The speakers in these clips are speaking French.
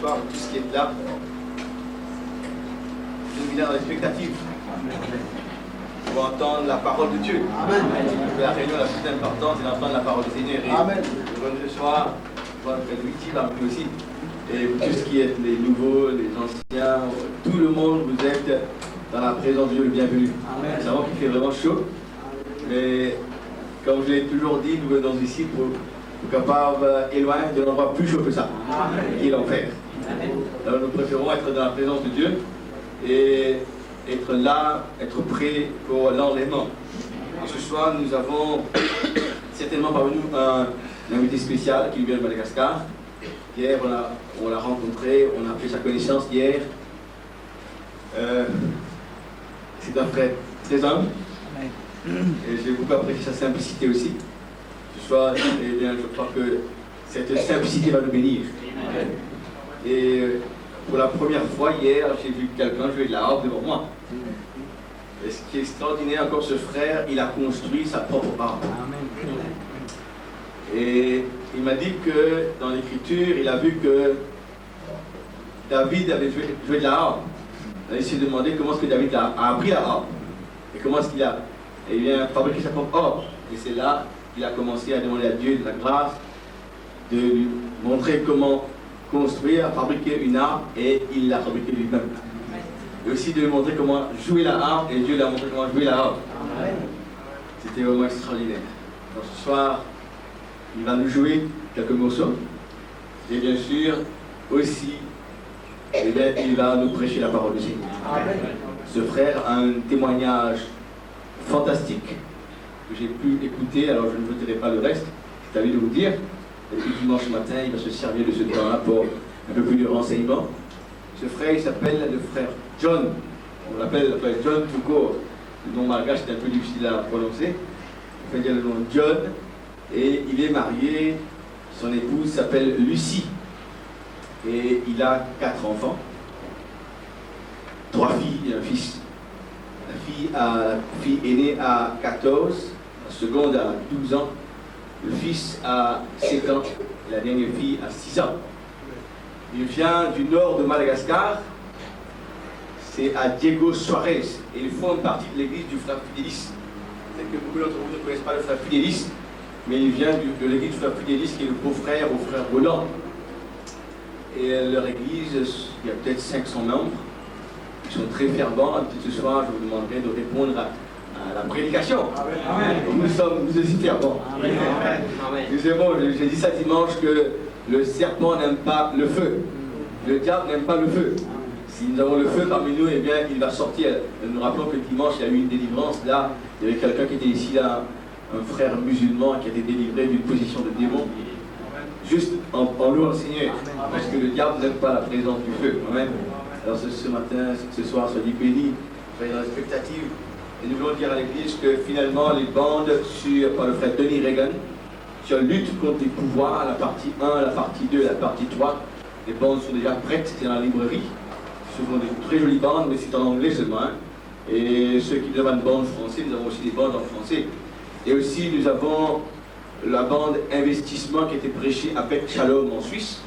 soir, tout ce qui est là, je viens dans l'expectative pour entendre la parole de Dieu. Amen. La réunion la plus importante, c'est d'entendre la parole du Seigneur. Et Amen. ce soir, je vois que Luigi parmi nous aussi. Et tout ce qui est les nouveaux, les anciens, tout le monde, vous êtes dans la présence de Dieu, le bienvenu. Amen. C'est vraiment qu'il fait vraiment chaud. Mais comme je l'ai toujours dit, nous venons ici pour capable éloigner de l'endroit plus chaud que ça, qui est l'enfer. Alors nous préférons être dans la présence de Dieu et être là, être prêt pour l'enlèvement. Et ce soir, nous avons certainement parmi nous un invité spécial qui vient de Madagascar. Hier, on l'a rencontré, on a fait sa connaissance hier. C'est un frère très humble. Et j'ai beaucoup apprécié sa simplicité aussi. Ce soir, eh bien, je crois que cette simplicité va nous bénir. Et pour la première fois hier, j'ai vu quelqu'un jouer de la harpe devant moi. Et ce qui est extraordinaire encore, ce frère, il a construit sa propre harpe. Et il m'a dit que dans l'écriture, il a vu que David avait joué de la harpe. Il s'est demandé comment est-ce que David a appris la harpe. Et comment est-ce qu'il a fabriqué sa propre harpe. Et c'est là qu'il a commencé à demander à Dieu de la grâce de lui montrer comment construire, fabriquer une harpe, et il l'a fabriquée lui-même. Et aussi de lui montrer comment jouer la harpe, et Dieu lui a montré comment jouer la harpe. C'était vraiment extraordinaire. Donc ce soir, il va nous jouer quelques morceaux, et bien sûr, aussi, eh bien, il va nous prêcher la parole du Seigneur. Ce frère a un témoignage fantastique que j'ai pu écouter, alors je ne vous dirai pas le reste, c'est à lui de vous dire. Et puis dimanche matin, il va se servir de ce temps-là pour un peu plus de renseignements. Ce frère, il s'appelle le frère John. On l'appelle le frère John tout court. Le nom malgache est un peu difficile à prononcer. On peut dire le nom John. Et il est marié. Son épouse s'appelle Lucie. Et il a 4 enfants. 3 filles et un fils. La fille est née à 14, la seconde à 12 ans. Le fils a 7 ans, et la dernière fille a 6 ans. Il vient du nord de Madagascar, c'est à Diego Soares, et il forme partie de l'église du frère Fidélis. Peut-être que beaucoup d'entre vous ne connaissent pas le frère Fidélis, mais il vient de l'église du frère Fidélis, qui est le beau-frère au frère Roland. Et leur église, il y a peut-être 500 membres, ils sont très fervents. Et ce soir, je vous demanderai de répondre à la prédication. Amen. Nous sommes aussi fervents. C'est bon, j'ai dit ça dimanche que le serpent n'aime pas le feu. Le diable n'aime pas le feu. Si nous avons le feu parmi nous, eh bien, il va sortir. Nous rappelons que dimanche, il y a eu une délivrance. Là, il y avait quelqu'un qui était ici, là, un frère musulman qui a été délivré d'une position de démon. Juste en louant le Seigneur. Parce que le diable n'aime pas la présence du feu. Amen. Alors ce matin, ce soir, soyez bénis, soyez dans l'expectative. Et nous voulons dire à l'église que finalement les bandes par le frère Denis Reagan sur lutte contre les pouvoirs, la partie 1, la partie 2, la partie 3, les bandes sont déjà prêtes, c'est dans la librairie. Ce sont des très jolies bandes, mais c'est en anglais seulement. Hein. Et ceux qui demandent bandes français, nous avons aussi des bandes en français. Et aussi nous avons la bande investissement qui a été prêchée à Beth Shalom en Suisse.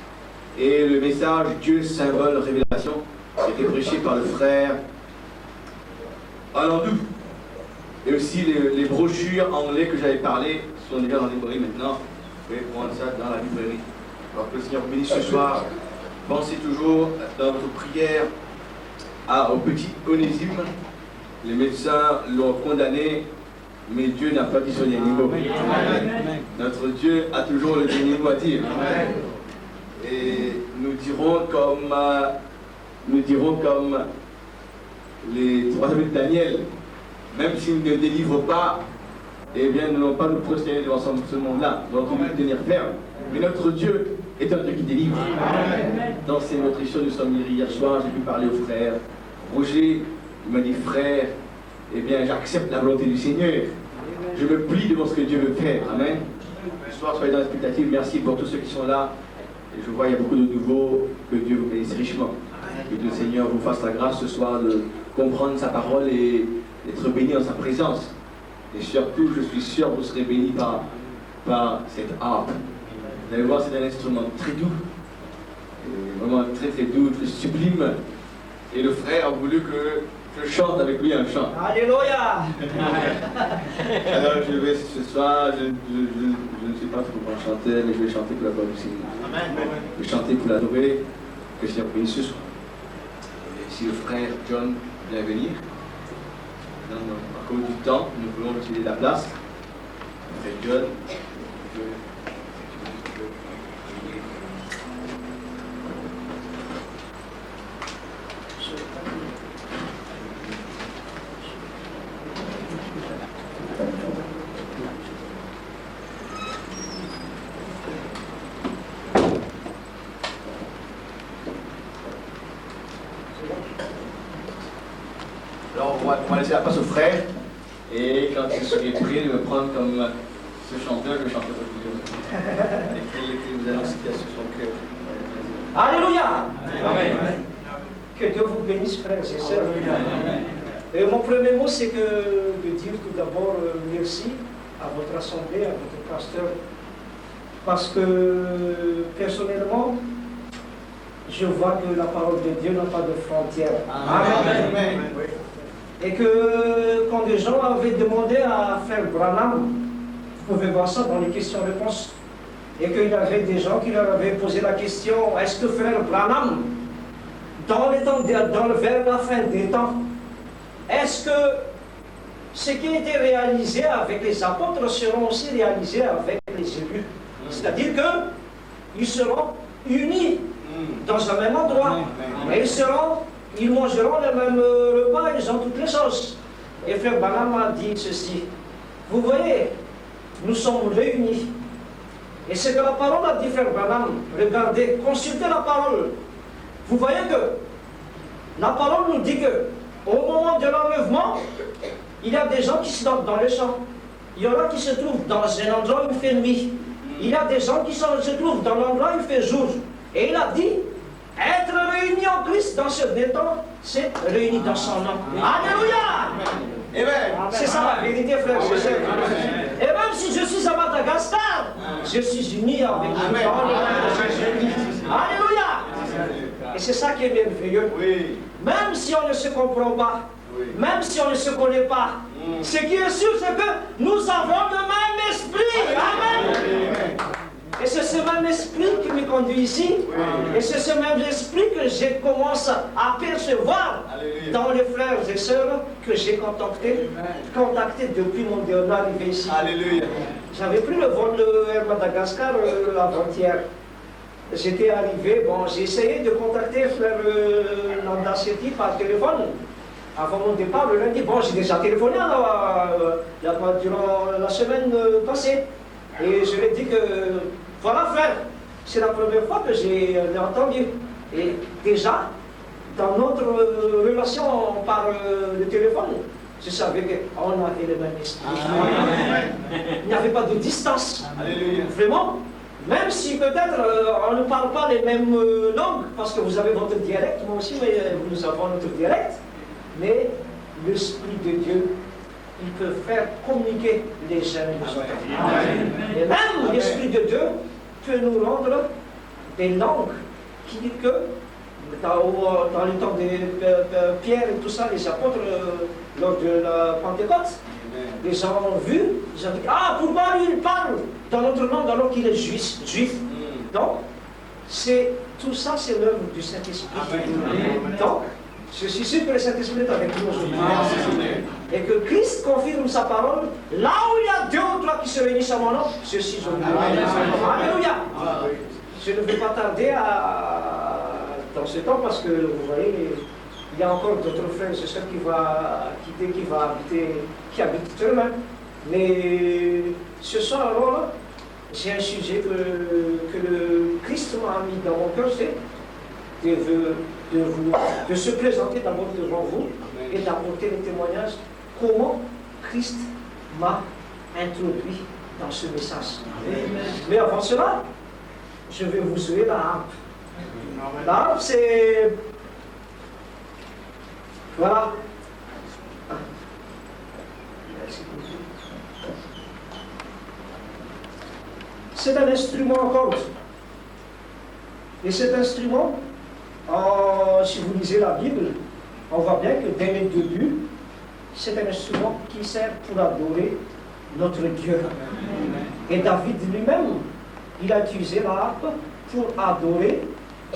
Et le message Dieu, symbole, révélation qui a été prêché par le frère Alandou. Et aussi les brochures anglais que j'avais parlé sont déjà dans la librairie maintenant. Vous pouvez prendre ça dans la librairie. Alors que le Seigneur vous bénisse ce soir. Pensez toujours dans votre prière au petit Onésime. Les médecins l'ont condamné, mais Dieu n'a pas dit son dernier mot. Notre Dieu a toujours le dernier mot à dire. Et nous dirons comme les 3 amis de Daniel, même s'ils ne délivrent pas, eh bien, nous n'allons pas nous prosterner devant ce monde-là. Nous allons nous tenir ferme. Mais notre Dieu est un Dieu qui délivre. Dans ces nutritions, nous sommes hier soir, j'ai pu parler au frère Roger. Il m'a dit, frère, eh bien, j'accepte la volonté du Seigneur. Je me plie devant ce que Dieu veut faire. Amen. Ce soir, soyez dans l'expectative. Merci pour tous ceux qui sont là. Et je vois, il y a beaucoup de nouveaux. Que Dieu vous bénisse richement. Que le Seigneur vous fasse la grâce ce soir de comprendre sa parole et d'être béni en sa présence. Et surtout, je suis sûr que vous serez bénis par cette harpe. Vous allez voir, c'est un instrument très doux. C'est vraiment très très doux, très sublime. Et le frère a voulu que je chante avec lui un chant. Alléluia. Alors je vais ce soir, je ne sais pas trop comment chanter, mais je vais chanter pour la gloire du Seigneur. Je vais chanter pour l'adorer, que je l'ai appris ce soir. Et si le frère John vient venir, à cause du temps, nous pouvons utiliser la place. Le frère John, alors on va laisser la place au frère, et quand il serait prêt de me prendre comme ce chanteur, je chanterai pour vous. Et que vous allons citer sur son cœur. Alléluia. Amen. Que Dieu vous bénisse, frères et sœurs. Et mon premier mot, c'est de dire tout d'abord merci à votre assemblée, à votre pasteur, parce que personnellement, je vois que la parole de Dieu n'a pas de frontières. Amen. Amen. Et que quand des gens avaient demandé à Frère Branham, vous pouvez voir ça dans les questions-réponses, et qu'il y avait des gens qui leur avaient posé la question, est-ce que Frère Branham, vers la fin des temps, est-ce que ce qui a été réalisé avec les apôtres seront aussi réalisés avec les élus? C'est-à-dire qu'ils seront unis dans un même endroit. Et ils mangeront le même repas, ils ont toutes les choses. Et Frère Branham a dit ceci. Vous voyez, nous sommes réunis. Et c'est que la parole a dit, Frère Branham. Regardez, consultez la parole. Vous voyez que la parole nous dit que au moment de l'enlèvement, il y a des gens qui se trouvent dans les champs. Il y en a qui se trouvent dans un endroit où il fait nuit. Il y a des gens qui se trouvent dans l'endroit où il fait jour. Et il a dit, être réunis en Christ dans ce temps, c'est réunis dans son nom. Alléluia. C'est ça la vérité, frère et sœurs. Et même si je suis à Madagascar, je suis uni avec le Père de Jésus. Alléluia. Et c'est ça qui est merveilleux. Même si on ne se comprend pas, même si on ne se connaît pas, ce qui est sûr, c'est que nous avons le même esprit. Amen. Et c'est ce même esprit qui me conduit ici. Et c'est ce même esprit que je commence à percevoir dans les frères et sœurs que j'ai contactés depuis mon arrivée ici. Alléluia. J'avais pris le vol de Madagascar avant-hier. J'étais arrivé, j'ai essayé de contacter frère Nanda Sethi par téléphone. Avant mon départ, le lundi, j'ai déjà téléphoné durant la semaine passée. Et je lui ai dit que, voilà frère, c'est la première fois que j'ai entendu. Et déjà, dans notre relation par le téléphone, je savais qu'on avait le même esprit. Il n'y avait pas de distance. Alléluia. Vraiment, même si peut-être on ne parle pas les mêmes langues, parce que vous avez votre dialecte, moi aussi, mais nous avons notre dialecte, mais l'Esprit de Dieu, il peut faire communiquer les uns et les autres. Et même l'Esprit de Dieu peut nous rendre des langues qui disent que dans le temps de Pierre et tout ça, les apôtres, lors de la Pentecôte, les gens ont vu, ils ont dit, pourquoi lui il parle dans notre langue alors qu'il est juif. Donc, tout ça c'est l'œuvre du Saint-Esprit. Donc, je suis sûr que le Saint-Esprit est avec nous aujourd'hui. Et que Christ confirme sa parole. Là où il y a 2 ou 3 qui se réunissent à mon nom, je suis au milieu. Alléluia. Je ne vais pas tarder dans ce temps parce que vous voyez, il y a encore d'autres frères et sœurs qui habitent Turman. Mais ce soir alors, j'ai un sujet que le Christ m'a mis dans mon cœur, c'est de se présenter d'abord devant vous et d'apporter le témoignage comment Christ m'a introduit dans ce message. Mais avant cela, je vais vous jouer la harpe. La harpe, c'est... Voilà. C'est un instrument à cordes. Et cet instrument, si vous lisez la Bible, on voit bien que dès le début, c'est un instrument qui sert pour adorer notre Dieu. Et David lui-même, il a utilisé la harpe pour adorer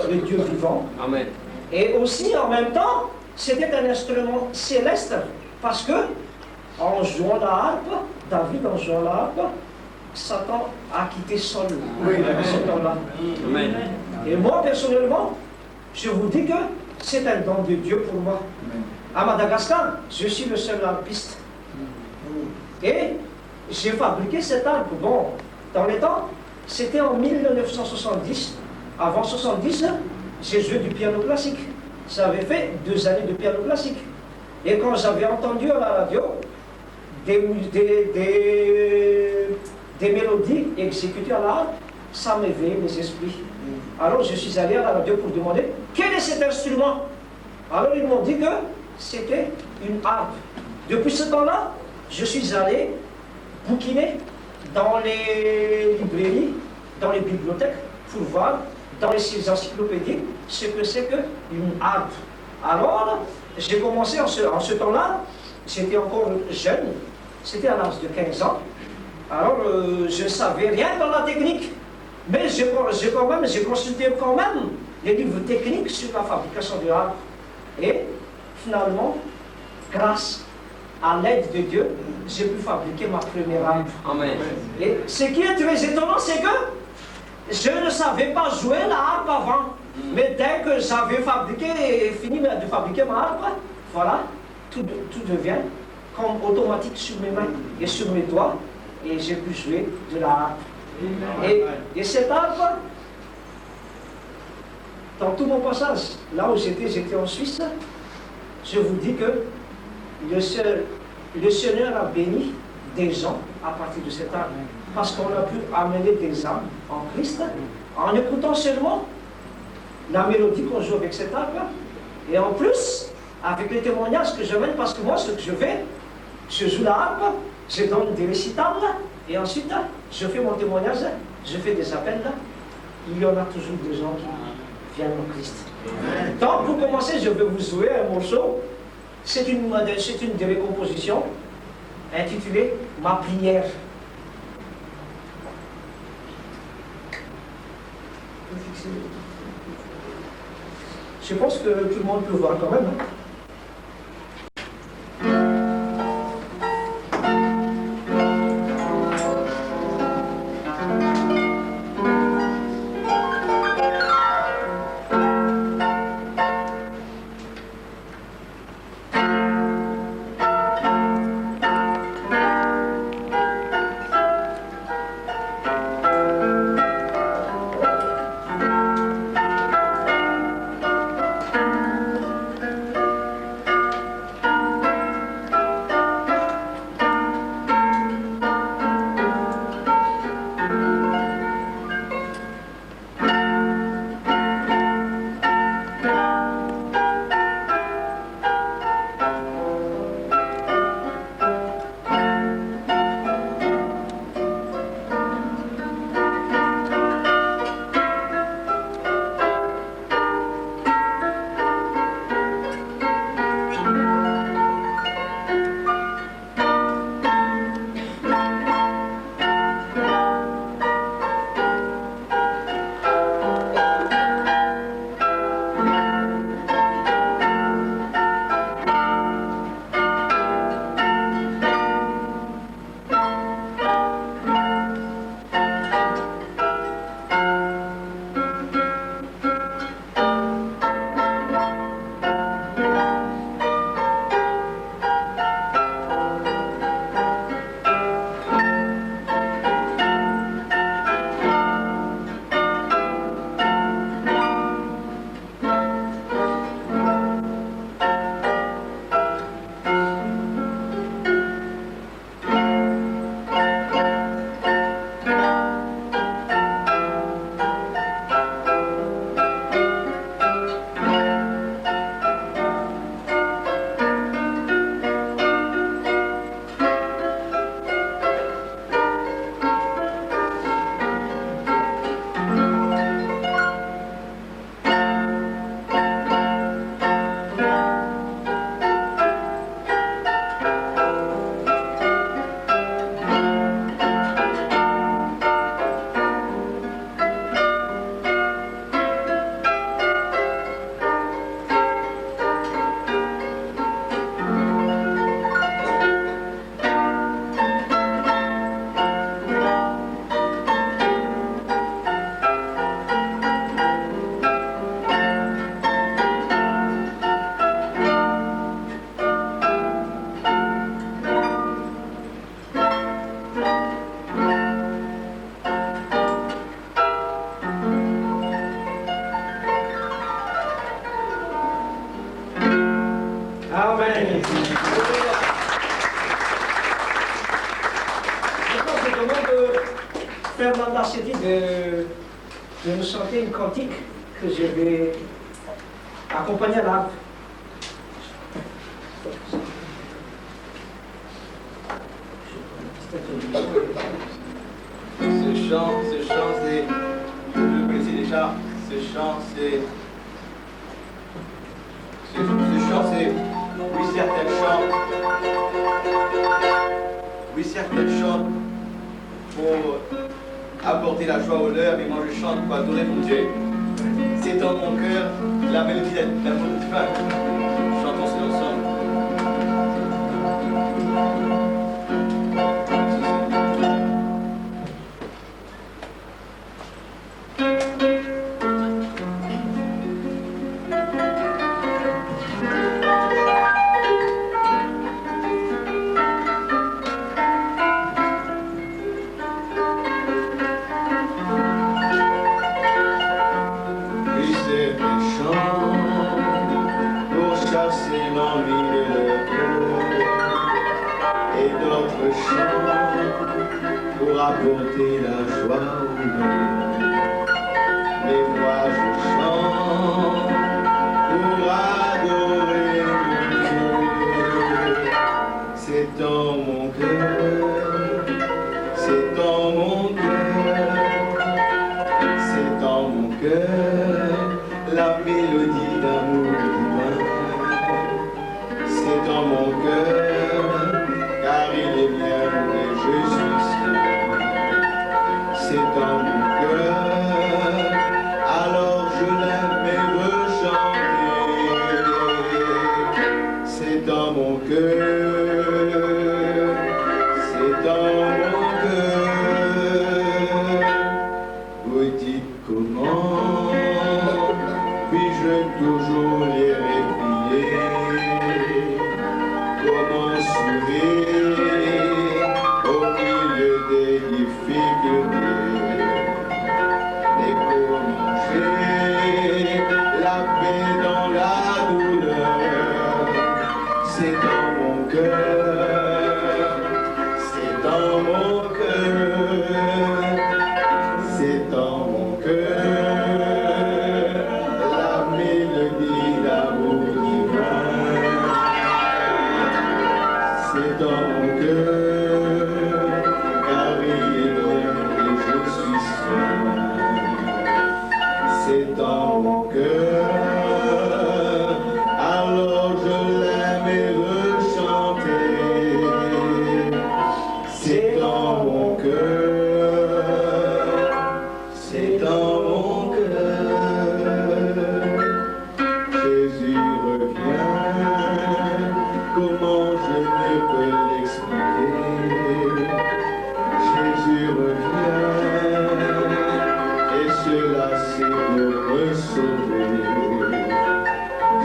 le Dieu vivant. Amen. Et aussi, en même temps, c'était un instrument céleste, parce que, en jouant la harpe, David, en jouant la harpe, Satan a quitté Saul à ce temps-là. Amen. Et moi, personnellement, je vous dis que c'est un don de Dieu pour moi. À Madagascar, je suis le seul harpiste. Et j'ai fabriqué cette harpe. Bon, dans les temps, c'était en 1970. Avant 70, j'ai joué du piano classique. J'avais fait 2 années de piano classique. Et quand j'avais entendu à la radio des mélodies exécutées à la harpe, ça m'éveillait mes esprits. Alors je suis allé à la radio pour demander quel est cet instrument. Alors ils m'ont dit que c'était une harpe. Depuis ce temps-là, je suis allé bouquiner dans les librairies, dans les bibliothèques, pour voir dans les encyclopédies ce que c'est qu'une harpe. Alors, j'ai commencé en ce temps-là, j'étais encore jeune, c'était à l'âge de 15 ans. Alors, je ne savais rien dans la technique, mais j'ai consulté quand même les livres techniques sur la fabrication de harpe. Et finalement, grâce à l'aide de Dieu, j'ai pu fabriquer ma première harpe. Amen. Et ce qui est très étonnant, c'est que je ne savais pas jouer la harpe avant. Mais dès que j'avais fabriqué et fini de fabriquer ma harpe, voilà, tout devient comme automatique sur mes mains et sur mes doigts. Et j'ai pu jouer de la harpe. Et cette harpe, dans tout mon passage, là où j'étais en Suisse, je vous dis que le Seigneur a béni des gens à partir de cette harpe. Parce qu'on a pu amener des âmes en Christ en écoutant seulement la mélodie qu'on joue avec cette harpe. Et en plus, avec les témoignages que je mène, parce que moi, ce que je fais, je joue la harpe, je donne des récitals, et ensuite, je fais mon témoignage, je fais des appels. Il y en a toujours des gens qui viennent au Christ. Donc, pour commencer, je vais vous jouer un morceau. C'est une des recompositions intitulée « Ma prière ». Je pense que tout le monde peut voir quand même. frère Landa s'est dit de nous chanter une cantique que je vais accompagner à l'harpe. Ce chant, c'est, je le connaissais déjà, ce chant, c'est, oui, certains chantent pour apporter la joie au leur, et moi je chante pour adorer mon Dieu. C'est dans mon cœur la mélodie d'amour divin. Chantons cela ensemble. Pour apporter la joie au monde. Mais moi je chante pour adorer mon Dieu. C'est dans mon cœur, c'est dans mon cœur, c'est dans mon cœur la mélodie d'amour divin. C'est dans mon cœur, car il est bien et je suis sien. C'est dans mon cœur, alors je l'aime et veux chanter. C'est dans mon cœur, c'est dans mon cœur. Vous dites comment puis-je toujours les réveiller? Comment sourire au milieu des difficultés? Et comment j'ai la paix dans la douleur? C'est dans mon cœur, c'est dans mon cœur, c'est dans mon cœur la mélodie d'amour divin. C'est dans mon cœur, car il est bien et je suis sien. C'est dans mon cœur, alors je l'aime et veux chanter. C'est dans mon cœur, c'est dans mon cœur. Jésus revient, comment je ne peux l'expliquer. Jésus revient, et cela c'est pour me sauver.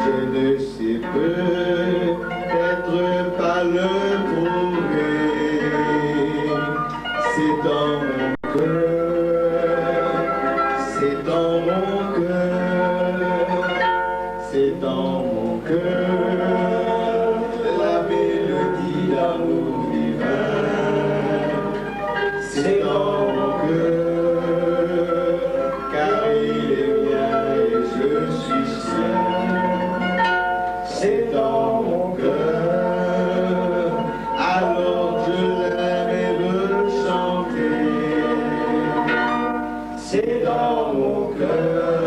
Je ne sais peut-être pas le prouver. C'est dans mon cœur, c'est dans mon cœur, c'est dans mon cœur la mélodie d'amour divin. C'est dans mon cœur, car il est bien et je suis sien. C'est dans mon cœur, alors je l'aime et veux chanter. C'est dans mon cœur,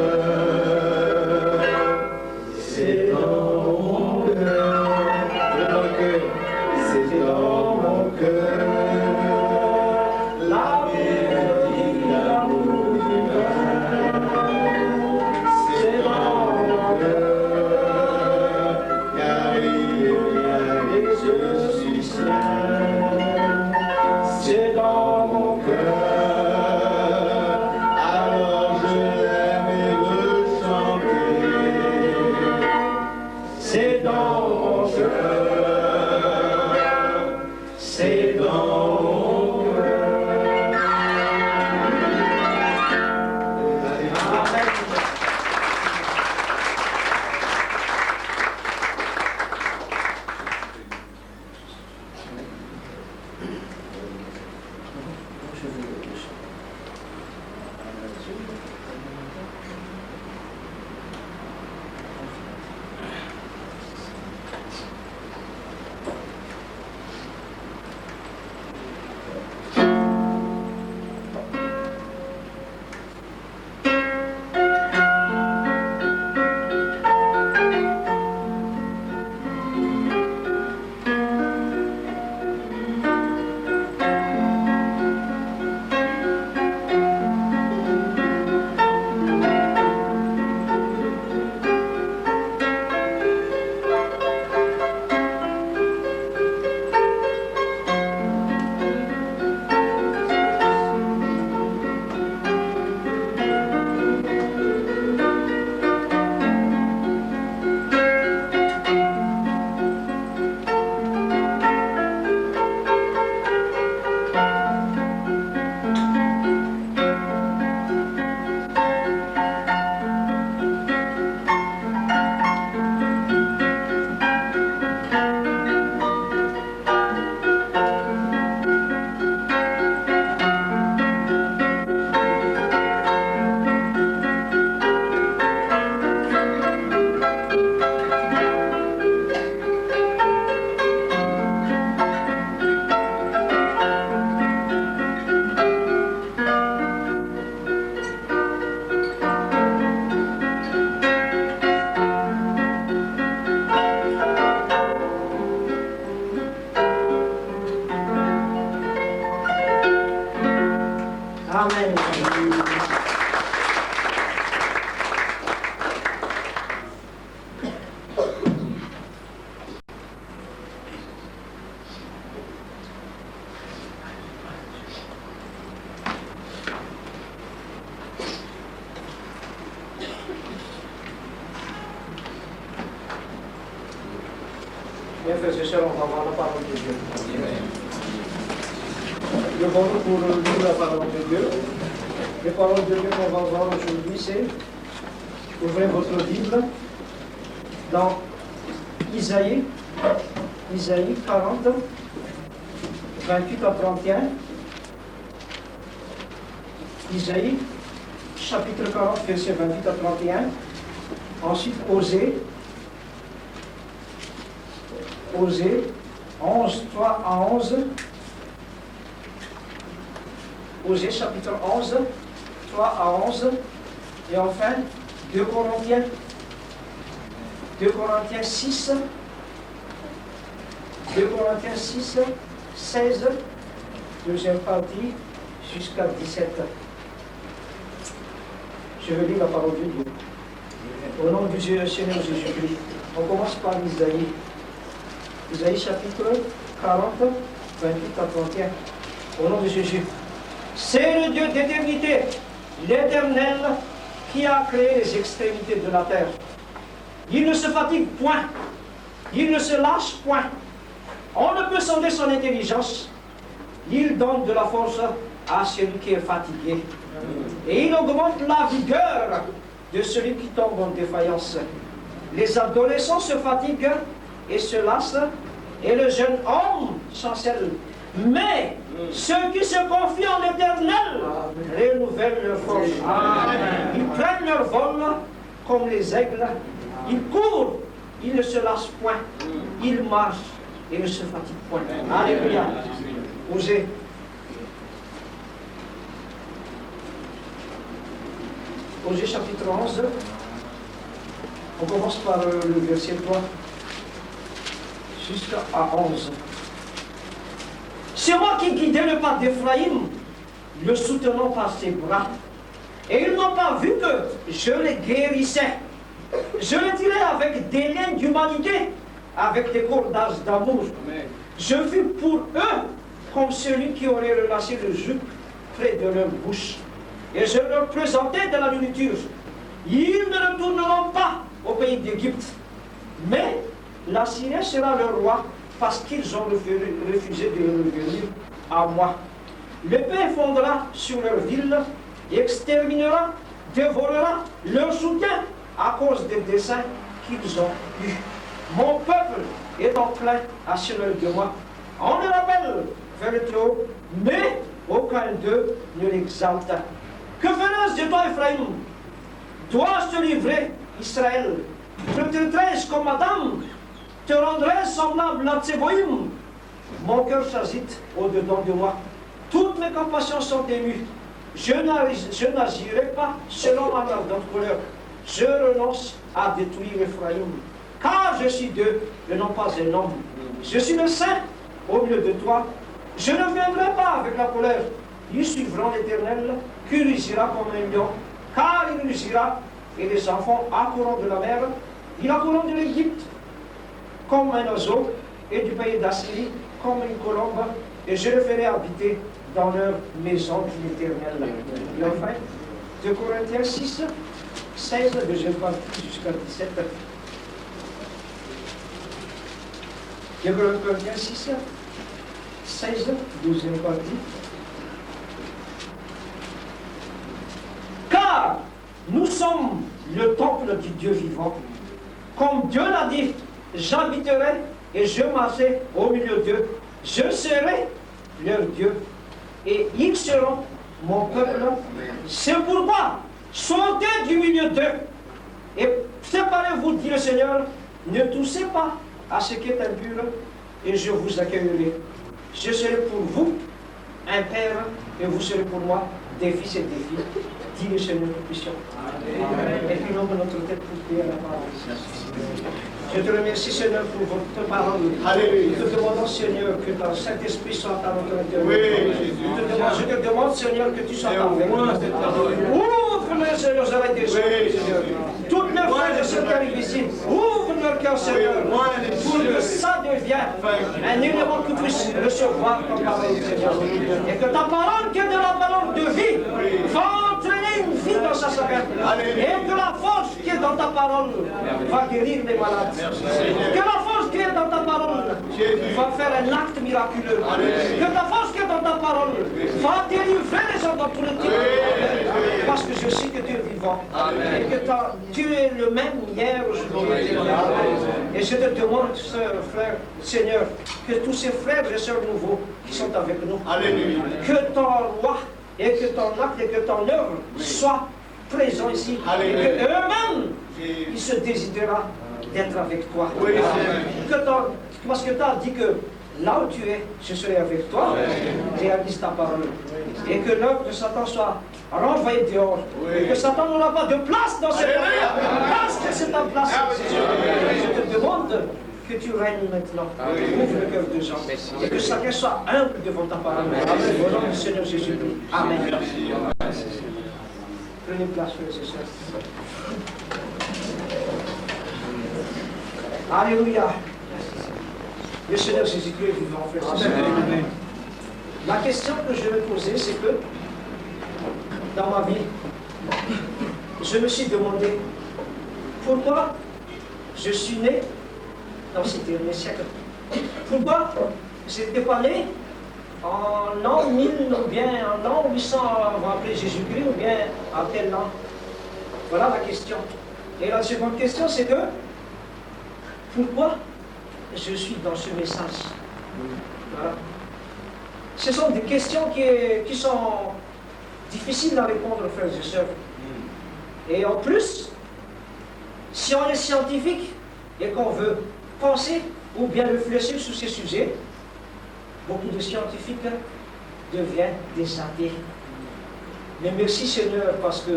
c'est dans mon Bien, frères et sœurs, on va voir la parole de Dieu. Le bon pour lire la parole de Dieu. Les paroles de Dieu qu'on va voir aujourd'hui, c'est ouvrez votre Bible dans Isaïe 40, 28 à 31. Isaïe, chapitre 40, versets 28 à 31. Ensuite, Osée, 11, 3 à 11. Osée, chapitre 11, 3 à 11. Et enfin, 2 Corinthiens 6, 2 Corinthiens 6, 16, deuxième partie, jusqu'à 17. Je vais lire la parole de Dieu. Au nom du Seigneur Jésus-Christ, on commence par Isaïe. Isaïe chapitre 40, 28 à 31. Au nom de Jésus. C'est le Dieu d'éternité, l'Éternel, qui a créé les extrémités de la terre. Il ne se fatigue point, il ne se lâche point. On ne peut sonder son intelligence. Il donne de la force à celui qui est fatigué. Et il augmente la vigueur de celui qui tombe en défaillance. Les adolescents se fatiguent et se lassent, et le jeune homme chancelle. Mais ceux qui se confient en l'Éternel renouvellent leur force. Ils prennent leur vol comme les aigles. Ils courent, ils ne se lassent point. Ils marchent et ne se fatiguent point. Alléluia. Osée. Osée chapitre 11. On commence par le verset 3 jusqu'à 11. C'est moi qui guidais le pas d'Éphraïm, le soutenant par ses bras. Et ils n'ont pas vu que je les guérissais. Je les tirais avec des liens d'humanité, avec des cordages d'amour. Je fus pour eux comme celui qui aurait relâché le joug près de leur bouche. Et je leur présentais de la nourriture. Ils ne retourneront pas au pays d'Égypte. Mais l'Assyrien sera leur roi, parce qu'ils ont refusé de revenir à moi. L'épée fondra sur leur ville, exterminera, dévorera leur soutien à cause des desseins qu'ils ont eus. Mon peuple est enclin à se lever de moi. On le rappelle vers le Très-Haut, mais aucun d'eux ne l'exalte. Que feras-tu de toi, Ephraïm? Dois-je te livrer, Israël? Je te traiterai comme Adam, te rendrai semblable à Tséboïm. Mon cœur s'agite au-dedans de moi. Toutes mes compassions sont émues. Je n'agirai pas selon ma ardente colère. Je renonce à détruire Ephraïm. Car je suis Dieu et non pas un homme. Je suis le Saint au milieu de toi. Je ne viendrai pas avec la colère. Ils suivront l'Éternel, qui rugira comme un lion. Car il rugira, et les enfants accourront de la mer. Ils accourront de l'Égypte comme un oiseau, et du pays d'Assyrie comme une colombe, et je les ferai habiter dans leur maison de l'Éternel. Et enfin, 2 Corinthiens 6, 16, deuxième partie jusqu'à 17. 2 Corinthiens 6, 16, deuxième partie. Car nous sommes le temple du Dieu vivant. Comme Dieu l'a dit, j'habiterai et je marcherai au milieu d'eux. Je serai leur Dieu et ils seront mon peuple. C'est pourquoi sortez du milieu d'eux et séparez-vous, dit le Seigneur. Ne touchez pas à ce qui est impur et je vous accueillerai. Je serai pour vous un père et vous serez pour moi des fils et des filles, dit le Seigneur Tout-Puissant. Et puis l'homme notre tête pour prier à la parole. Je te remercie, Seigneur, pour votre parole. Alléluia. Nous te demandons, Seigneur, que ton Saint-Esprit soit à notre intérieur. Oui, je te demande, Seigneur, que tu sois avec nous. Ouvre-les, Seigneur, les oreilles des hommes, Seigneur. Toutes les frères et ceux qui arrivent ici, ouvre leur cœur, Seigneur, pour que ça devienne un élément que tu puisses recevoir ton parole, Seigneur. Et que ta parole, qui est de la parole de vie, va entraîner une vie dans sa semaine. Et que la force qui est dans ta parole va guérir les malades. Que la force qui est dans ta parole va faire un acte miraculeux. Que ta force qui est dans ta parole va délivrer les gens dans tout le temps. Parce que je sais que tu es vivant. Et que tu es le même hier, aujourd'hui. Et je te demande, sœur, frère, Seigneur, que tous ces frères et sœurs nouveaux qui sont avec nous, que ton roi et que ton acte et que ton œuvre soient présents ici. Et que eux-mêmes, ils se désirera d'être avec toi. Parce que tu as dit que là où tu es, je serai avec toi. Réalise ta parole. Et que l'œuvre de Satan soit renvoyée dehors. Et que Satan n'aura pas de place dans cette œuvre. Parce que c'est ta place. Je te demande que tu règnes maintenant. Ouvre le cœur des gens. Et que chacun soit humble devant ta parole. Au nom du Seigneur Jésus-Christ. Amen. Prenez place, frères et sœurs. Alléluia. Le Seigneur Jésus-Christ est vivant, frères et sœurs. La question que je vais poser, c'est que dans ma vie, je me suis demandé pourquoi je suis né dans ces derniers siècles. Pourquoi je n'étais pas né en l'an 1000 ou bien en l'an 800 avant après Jésus-Christ ou bien en tel an. Voilà la question. Et la seconde question, c'est que pourquoi je suis dans ce message? Voilà. Ce sont des questions qui sont difficiles à répondre, frères et sœurs. Et en plus, si on est scientifique et qu'on veut penser ou bien réfléchir sur ces sujets, beaucoup de scientifiques deviennent des athées. Mais merci Seigneur, parce que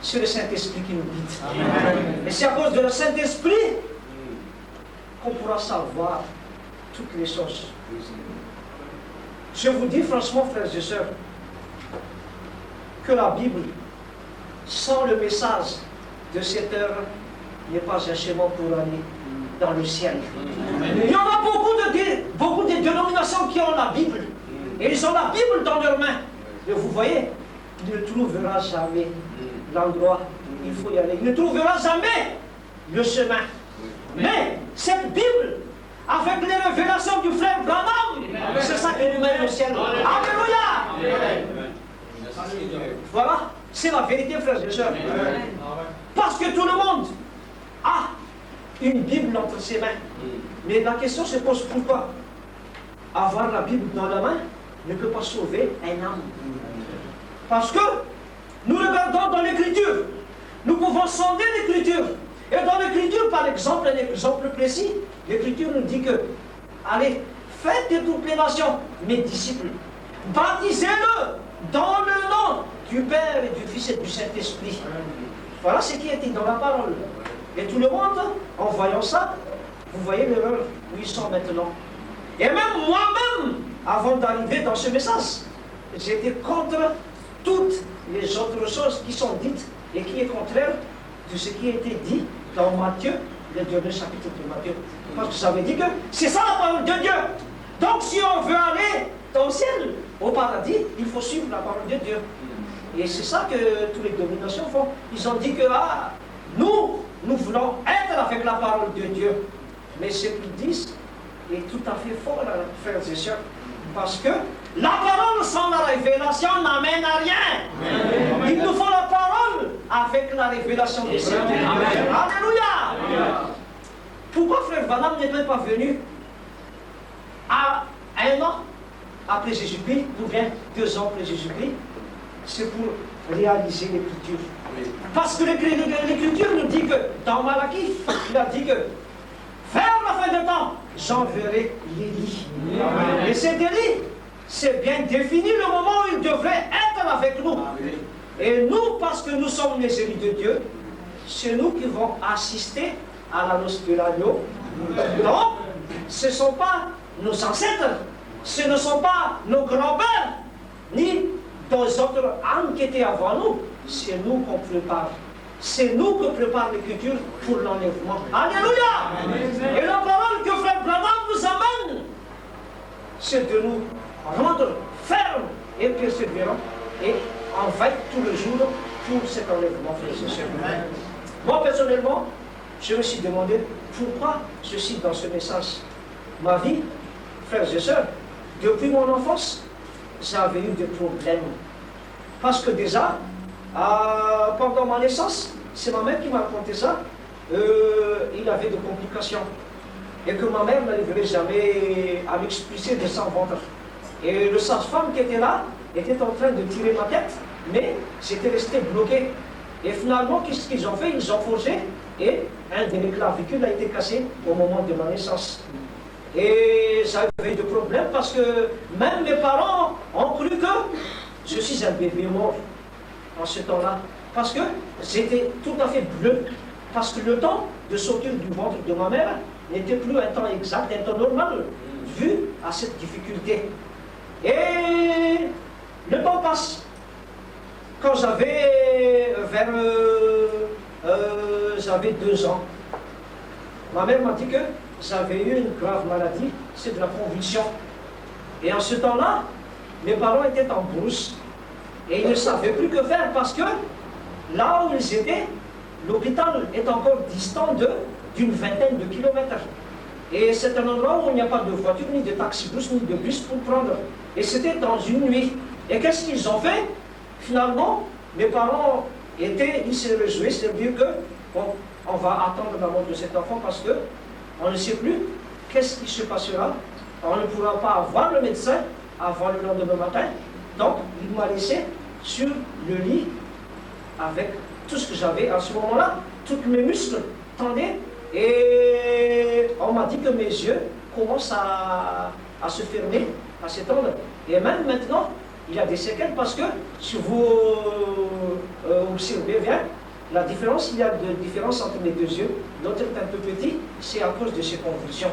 c'est le Saint-Esprit qui nous guide. Et c'est à cause de le Saint-Esprit qu'on pourra savoir toutes les choses. Je vous dis franchement, frères et sœurs, que la Bible, sans le message de cette heure, n'est pas un chemin pour aller dans le ciel. Il y en a beaucoup de dénominations qui ont la Bible. Et ils ont la Bible dans leurs mains. Et vous voyez, il ne trouvera jamais l'endroit où il faut y aller. Il ne trouvera jamais le chemin. Mais cette Bible, avec les révélations du frère Branham, c'est ça qui nous mène au ciel. Alléluia! Voilà, c'est la vérité, frères et sœurs. Parce que tout le monde a une Bible entre ses mains. Mais la question se pose pourquoi avoir la Bible dans la main ne peut pas sauver un âme. Parce que nous regardons dans l'Écriture, nous pouvons sonder l'Écriture. Et dans l'Écriture, par exemple, un exemple précis, l'Écriture nous dit que, allez, faites de toutes les nations mes disciples, baptisez-le dans le nom du Père et du Fils et du Saint-Esprit. Voilà ce qui est dit dans la parole. Et tout le monde, en voyant ça, vous voyez l'erreur où ils sont maintenant. Et même moi-même, avant d'arriver dans ce message, j'étais contre toutes les autres choses qui sont dites et qui est contraire de ce qui a été dit dans Matthieu, le dernier chapitre de Matthieu. Parce que ça veut dire que c'est ça la parole de Dieu. Donc si on veut aller dans le ciel, au paradis, il faut suivre la parole de Dieu. Et c'est ça que toutes les dominations font. Ils ont dit que nous voulons être avec la parole de Dieu. Mais ce qu'ils disent est tout à fait faux, frères et sœurs. Parce que la parole sans la révélation n'amène à rien. Il nous faut la parole avec la révélation des saints. Alléluia. Pourquoi frère Branham n'est pas venu à 1 an après Jésus-Christ, ou bien 2 ans après Jésus-Christ? C'est pour réaliser l'Écriture. Parce que l'Écriture nous dit que, dans Malachie, il a dit que vers la fin de temps, j'enverrai l'Élie. Et cet Élie, c'est bien défini le moment où il devrait être avec nous. Et nous, parce que nous sommes les élus de Dieu, c'est nous qui vont assister à la noce de l'agneau. Donc, ce ne sont pas nos ancêtres, ce ne sont pas nos grands-pères, ni d'autres âmes qui étaient avant nous. C'est nous qu'on prépare. C'est nous que prépare l'Écriture pour l'enlèvement. Alléluia! Et la parole que frère Branham nous amène, c'est de nous rendre fermes et persévérants et en veille tout le jour pour cet enlèvement, frères et sœurs. Moi, personnellement, je me suis demandé pourquoi je suis dans ce message. ma vie, frères et sœurs, depuis mon enfance, j'avais eu des problèmes. Parce que déjà, pendant ma naissance, c'est ma mère qui m'a raconté ça, il avait des complications. Et que ma mère n'arriverait jamais à m'expulser de son ventre. Et le sage-femme qui était là était en train de tirer ma tête, mais j'étais resté bloqué. Et finalement, qu'est-ce qu'ils ont fait? Ils ont forgé et un des clavicules a été cassé au moment de ma naissance. Et j'avais des problèmes parce que même mes parents ont cru que je suis un bébé mort en ce temps-là. Parce que j'étais tout à fait bleu. Parce que le temps de sortir du ventre de ma mère n'était plus un temps exact, un temps normal, vu à cette difficulté. Et le temps passe. Quand j'avais j'avais 2 ans, ma mère m'a dit que j'avais eu une grave maladie, c'est de la convulsion. Et en ce temps-là, mes parents étaient en brousse. Et ils ne savaient plus que faire parce que là où ils étaient, l'hôpital est encore distant d'une vingtaine de kilomètres. Et c'est un endroit où il n'y a pas de voiture, ni de taxi-bus, ni de bus pour prendre. Et c'était dans une nuit. Et qu'est-ce qu'ils ont fait? Finalement, mes parents ils se réjouissaient, c'est-à-dire que on va attendre la mort de cet enfant parce que on ne sait plus qu'est-ce qui se passera. On ne pourra pas avoir le médecin avant le lendemain matin. Donc, il m'a laissé sur le lit avec tout ce que j'avais à ce moment-là. Tous mes muscles tendaient et on m'a dit que mes yeux commencent à se fermer, à s'étendre. Et même maintenant, il y a des séquelles parce que si vous observez bien, la différence, il y a de différence entre mes 2 yeux. L'autre est un peu petit, c'est à cause de ces convulsions.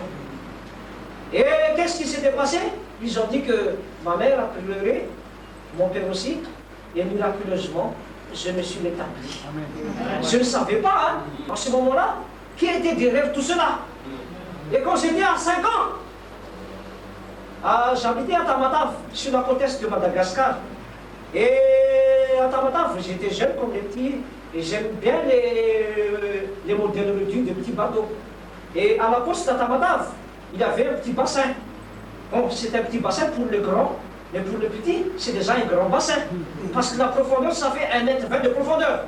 Et qu'est-ce qui s'était passé? Ils ont dit que ma mère a pleuré, mon père aussi, et miraculeusement, je me suis rétabli. Je ne savais pas, hein, en ce moment-là, qui était derrière tout cela. Et quand j'étais à 5 ans, j'habitais à Tamatave, sur la côte est de Madagascar. Et à Tamatave, j'étais jeune comme les petits, et j'aime bien les modèles réduits de petits bateaux. Et à la coste de Tamatave, il y avait un petit bassin. Bon, c'est un petit bassin pour les grands, mais pour les petits, c'est déjà un grand bassin. Parce que la profondeur, ça fait 1,20 m de profondeur.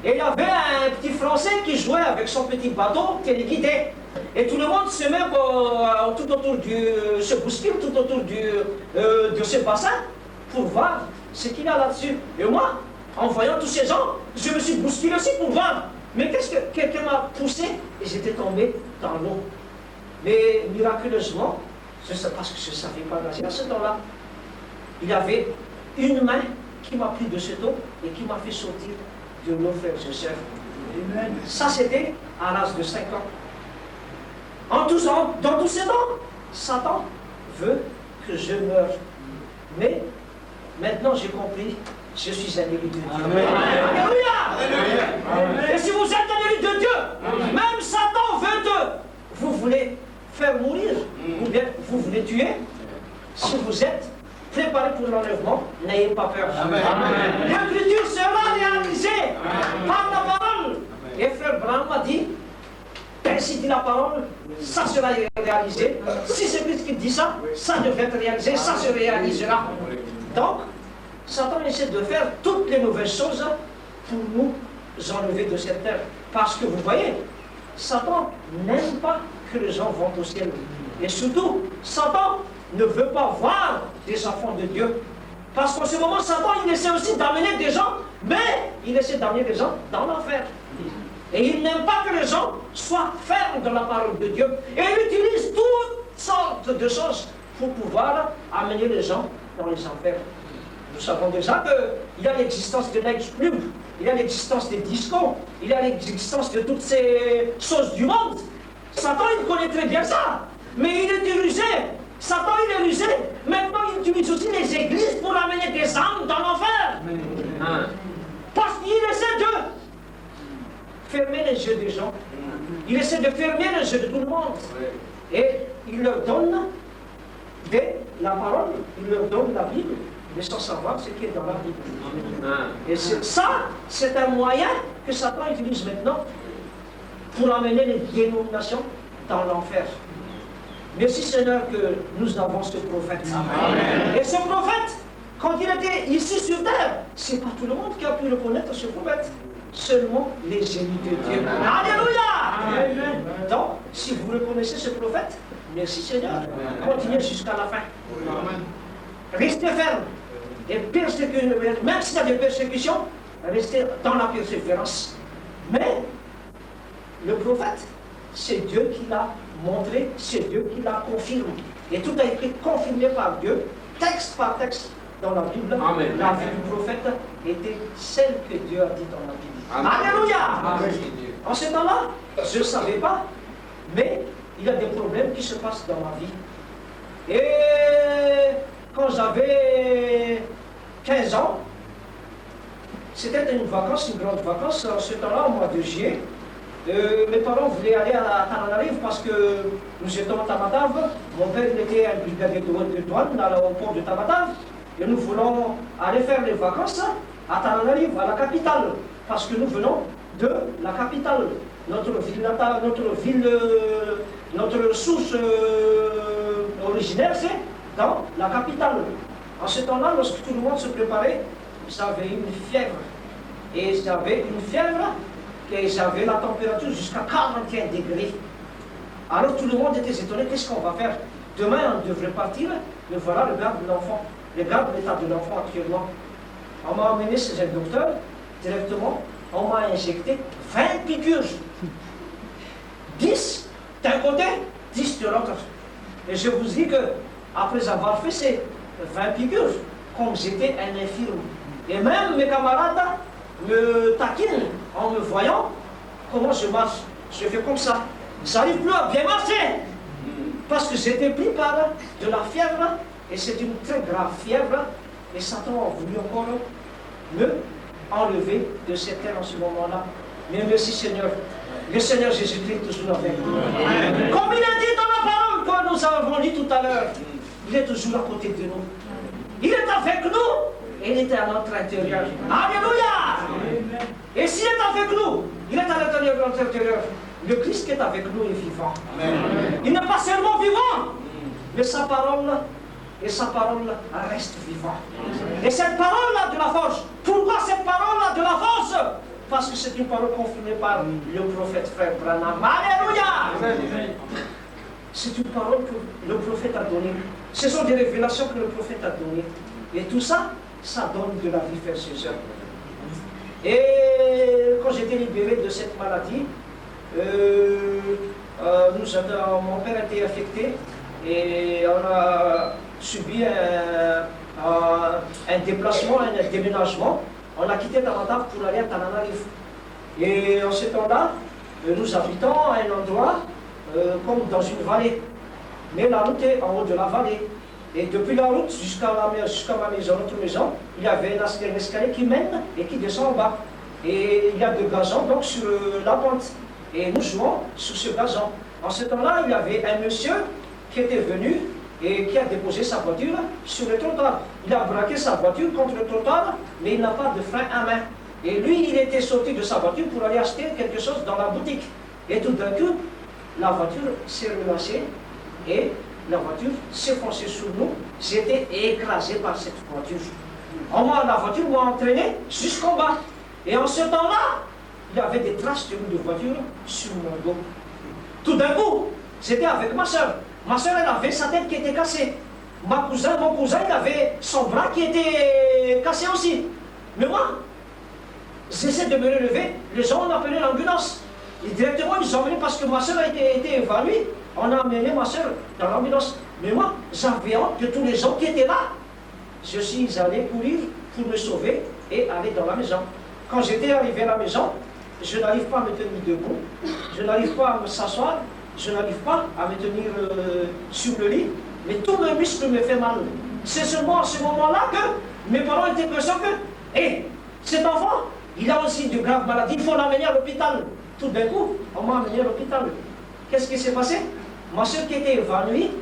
Et il y avait un petit Français qui jouait avec son petit bateau téléguidé. Et tout le monde se met tout autour se bouscule tout autour de ce bassin pour voir ce qu'il y a là-dessus. Et moi, en voyant tous ces gens, je me suis bousculé aussi pour voir. Mais qu'est-ce que quelqu'un m'a poussé et j'étais tombé dans l'eau. Mais miraculeusement, parce que je ne savais pas nager à ce temps-là, il y avait une main qui m'a pris de cette eau et qui m'a fait sortir de l'eau, frères et sœurs. Ça, c'était à l'âge de 5 ans. Dans tous ces temps, Satan veut que je meure. Mais maintenant j'ai compris, je suis un élu de Dieu. Alléluia! Et si vous êtes un élu de Dieu, même Satan veut que vous voulez faire mourir, ou bien vous voulez tuer, si vous êtes préparé pour l'enlèvement, n'ayez pas peur. L'écriture sera réalisée par la parole. Et frère Branham a dit, ainsi dit la parole, ça sera réalisé. Si c'est Christ qui dit ça, ça devrait être réalisé, ça se réalisera. Donc, Satan essaie de faire toutes les mauvaises choses pour nous enlever de cette terre. Parce que vous voyez, Satan n'aime pas que les gens vont au ciel. Et surtout, Satan ne veut pas voir des enfants de Dieu. Parce qu'en ce moment, Satan, il essaie aussi d'amener des gens, mais il essaie d'amener des gens dans l'enfer. Et il n'aime pas que les gens soient fermes dans la parole de Dieu. Et il utilise toutes sortes de choses pour pouvoir amener les gens dans les enfers. Nous savons déjà qu'il y a l'existence de l'ex-club, il y a l'existence des discos, il y a l'existence de toutes ces choses du monde. Satan, il connaît très bien ça. Mais il est rusé. Satan, il est rusé. Maintenant, il utilise aussi les églises pour amener des âmes dans l'enfer. Parce qu'il essaie de fermer les yeux des gens. Il essaie de fermer les yeux de tout le monde. Et il leur donne la parole, il leur donne la Bible, mais sans savoir ce qui est dans la Bible. Et ça, c'est un moyen que Satan utilise maintenant pour amener les dénominations dans l'enfer. Merci Seigneur que nous avons ce prophète. Amen. Et ce prophète, quand il était ici sur terre, c'est pas tout le monde qui a pu reconnaître ce prophète. Seulement les élus de Dieu. Alléluia. Amen. Donc, si vous reconnaissez ce prophète, merci Seigneur. Continuez jusqu'à la fin. Restez ferme. Et même s'il y a des persécutions, restez dans la persévérance. Mais le prophète, c'est Dieu qui l'a montré, c'est Dieu qui l'a confirmé. Et tout a été confirmé par Dieu, texte par texte dans la Bible. Amen. La vie du prophète était celle que Dieu a dit dans la Bible. Amen. Alléluia. Amen. En ce temps-là, je ne savais pas, mais il y a des problèmes qui se passent dans ma vie. Et quand j'avais 15 ans, c'était une vacance, une grande vacance. En ce temps-là, au mois de juillet, mes parents voulaient aller à Tananarive parce que nous étions à Tamatave. Mon père était un brigadier de douane au port de Tamatave. Et nous voulons aller faire les vacances à Tananarive, à la capitale. Parce que nous venons de la capitale. Notre source originaire, c'est dans la capitale. En ce temps-là, lorsque tout le monde se préparait, j'avais une fièvre. Et j'avais une fièvre, et j'avais la température jusqu'à 41 degrés. Alors tout le monde était étonné, qu'est-ce qu'on va faire? Demain, on devrait partir, mais voilà le garde de l'enfant. Le garde de l'état de l'enfant actuellement. On m'a emmené chez un docteur, directement, on m'a injecté 20 piqûres. 10 d'un côté, 10 de l'autre. Et je vous dis que, après avoir fait ces 20 piqûres, comme j'étais un infirme, et même mes camarades me taquinent en me voyant comment je marche. Je fais comme ça. J'arrive plus à bien marcher. Parce que j'étais pris par de la fièvre, et c'est une très grave fièvre, et Satan a voulu encore me enlever de cette terre en ce moment-là. Mais merci Seigneur. Le Seigneur Jésus-Christ est toujours avec nous. Comme il a dit dans la parole que nous avons lu tout à l'heure, il est toujours à côté de nous. Il est avec nous et il est à notre intérieur. Alléluia. Et s'il est avec nous, il est à l'intérieur de notre intérieur. Le Christ qui est avec nous est vivant. Il n'est pas seulement vivant, mais sa parole reste vivante. Et cette parole-là de la force, pourquoi cette parole-là de la force? Parce que c'est une parole confirmée par le prophète frère Branham. Alléluia. C'est une parole que le prophète a donnée. Ce sont des révélations que le prophète a données. Et tout ça, ça donne de la vie, frères et sœurs. Et quand j'étais libéré de cette maladie, mon père a été affecté et on a subi un déplacement, un déménagement. On a quitté Tamatave pour aller à Tananarive. Et en ce temps-là, nous habitons à un endroit comme dans une vallée. Mais la route est en haut de la vallée. Et depuis la route jusqu'à ma maison, notre maison, il y avait un escalier qui mène et qui descend en bas. Et il y a de gazon donc sur la pente. Et nous jouons sur ce gazon. En ce temps-là, il y avait un monsieur qui était venu et qui a déposé sa voiture sur le trottoir. Il a braqué sa voiture contre le trottoir, mais il n'a pas de frein à main. Et lui, il était sorti de sa voiture pour aller acheter quelque chose dans la boutique. Et tout d'un coup, la voiture s'est relâchée et la voiture s'est foncée sur nous. J'étais écrasé par cette voiture. La voiture m'a entraîné jusqu'en bas. Et en ce temps-là, il y avait des traces de voiture sur mon dos. Tout d'un coup, j'étais avec ma soeur. Ma soeur, elle avait sa tête qui était cassée. Mon cousin, il avait son bras qui était cassé aussi. Mais moi, j'essaie de me relever. Les gens ont appelé l'ambulance. Et directement, ils ont emmené parce que ma soeur a été évanouie. On a amené ma soeur dans l'ambulance. Mais moi, j'avais honte de tous les gens qui étaient là. Je suis allé courir pour me sauver et aller dans la maison. Quand j'étais arrivé à la maison, je n'arrive pas à me tenir debout. Je n'arrive pas à me s'asseoir. Je n'arrive pas à me tenir sur le lit, mais tout mes muscles me fait mal. C'est seulement à ce moment-là que mes parents étaient conscients que, cet enfant, il a aussi de graves maladies, il faut l'amener à l'hôpital. Tout d'un coup, on m'a amené à l'hôpital. Qu'est-ce qui s'est passé? Ma soeur qui était évanouie,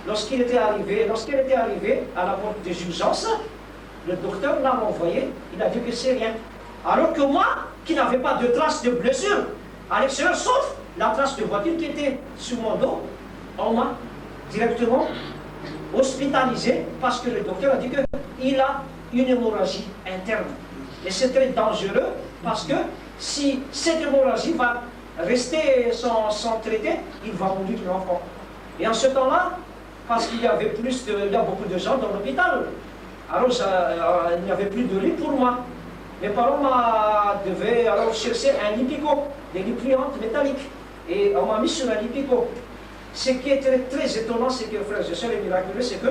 lorsqu'elle était arrivée à la porte des urgences, le docteur l'a envoyé, il a dit que c'est rien. Alors que moi, qui n'avais pas de traces de blessure à l'extérieur, sauf la trace de voiture qui était sur mon dos, on m'a directement hospitalisé parce que le docteur a dit qu'il a une hémorragie interne. Et c'est très dangereux parce que si cette hémorragie va rester sans traiter, il va mourir l'enfant. Et en ce temps-là, parce qu'il y avait il y a beaucoup de gens dans l'hôpital, alors il n'y avait plus de lit pour moi. Mes parents devaient alors chercher un lipico, des lits pliantes métalliques. Et on m'a mis sur un lipico. Ce qui est très, très étonnant, c'est que, frères et sœurs, et miraculeux, c'est que,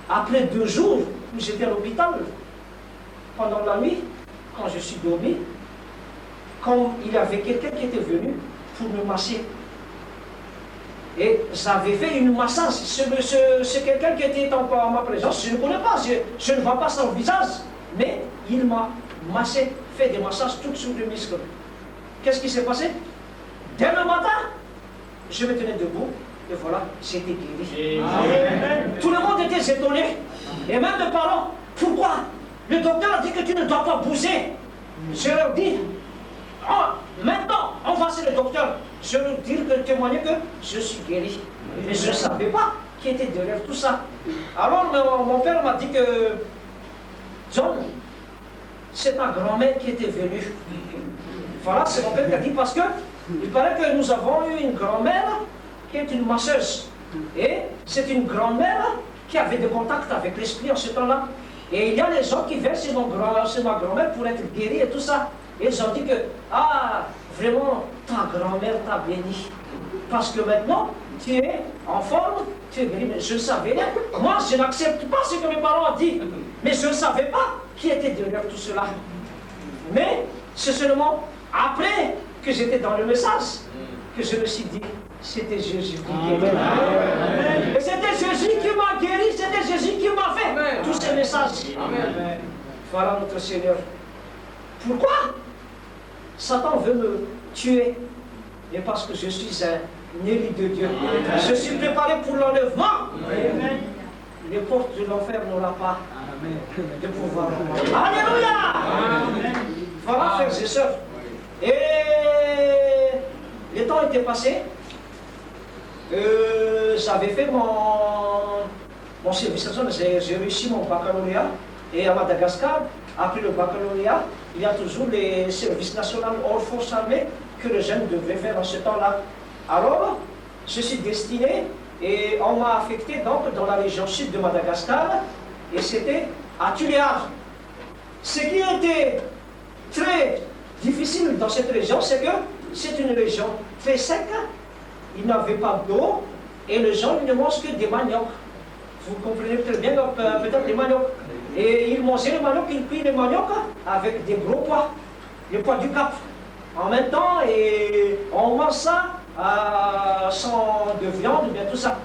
après 2 jours où j'étais à l'hôpital, pendant la nuit, quand je suis dormi, comme il y avait quelqu'un qui était venu pour me masser. Et j'avais fait une massage. C'est quelqu'un qui était en ma présence, je ne connais pas, je ne vois pas son visage, mais il m'a massé, fait des massages tout sur le muscle. Qu'est-ce qui s'est passé? Dès le matin, je me tenais debout, et voilà, j'étais guéri. Amen. Tout le monde était étonné, et même les parents. Pourquoi? Le docteur a dit que tu ne dois pas bouger. Je leur dis, maintenant, on va chez le docteur. Je leur dis témoigner que je suis guéri. Mais je ne savais pas qui était derrière tout ça. Alors mon père m'a dit que, John, c'est ta grand-mère qui était venue. Voilà, c'est mon père qui a dit parce que il paraît que nous avons eu une grand-mère qui est une masseuse. Et c'est une grand-mère qui avait des contacts avec l'esprit en ce temps-là. Et il y a des gens qui viennent chez ma grand-mère pour être guéris et tout ça. Et ils ont dit que, vraiment, ta grand-mère t'a béni. Parce que maintenant, tu es en forme, tu es guéri. Mais je ne savais rien. Moi, je n'accepte pas ce que mes parents ont dit. Mais je ne savais pas qui était derrière tout cela. Mais c'est seulement après que j'étais dans le message que je me suis dit, c'était Jésus qui guérit. Et c'était Jésus qui m'a guéri, c'était Jésus qui m'a fait tous ces messages. Amen. Voilà notre Seigneur. Pourquoi Satan veut me tuer? Mais parce que je suis un élu de Dieu. Je suis préparé pour l'enlèvement. Les portes de l'enfer n'auront pas de pouvoir. Alléluia. Voilà, frères et sœurs. Et le temps était passé. J'avais fait mon service national, j'ai réussi mon baccalauréat. Et à Madagascar, après le baccalauréat, il y a toujours les services nationaux hors force armée que les jeunes devaient faire en ce temps-là. Alors, je suis destiné et on m'a affecté donc dans la région sud de Madagascar et c'était à Tuléar. Ce qui était très difficile dans cette région, c'est que c'est une région très sec, il n'avait pas d'eau et les gens ne mangent que des maniocs. Vous comprenez très bien peut-être les maniocs. Et ils mangeaient les maniocs, ils cuisent les maniocs avec des gros pois, les pois du Cap. En même temps, et on mange ça sans de viande, bien tout ça.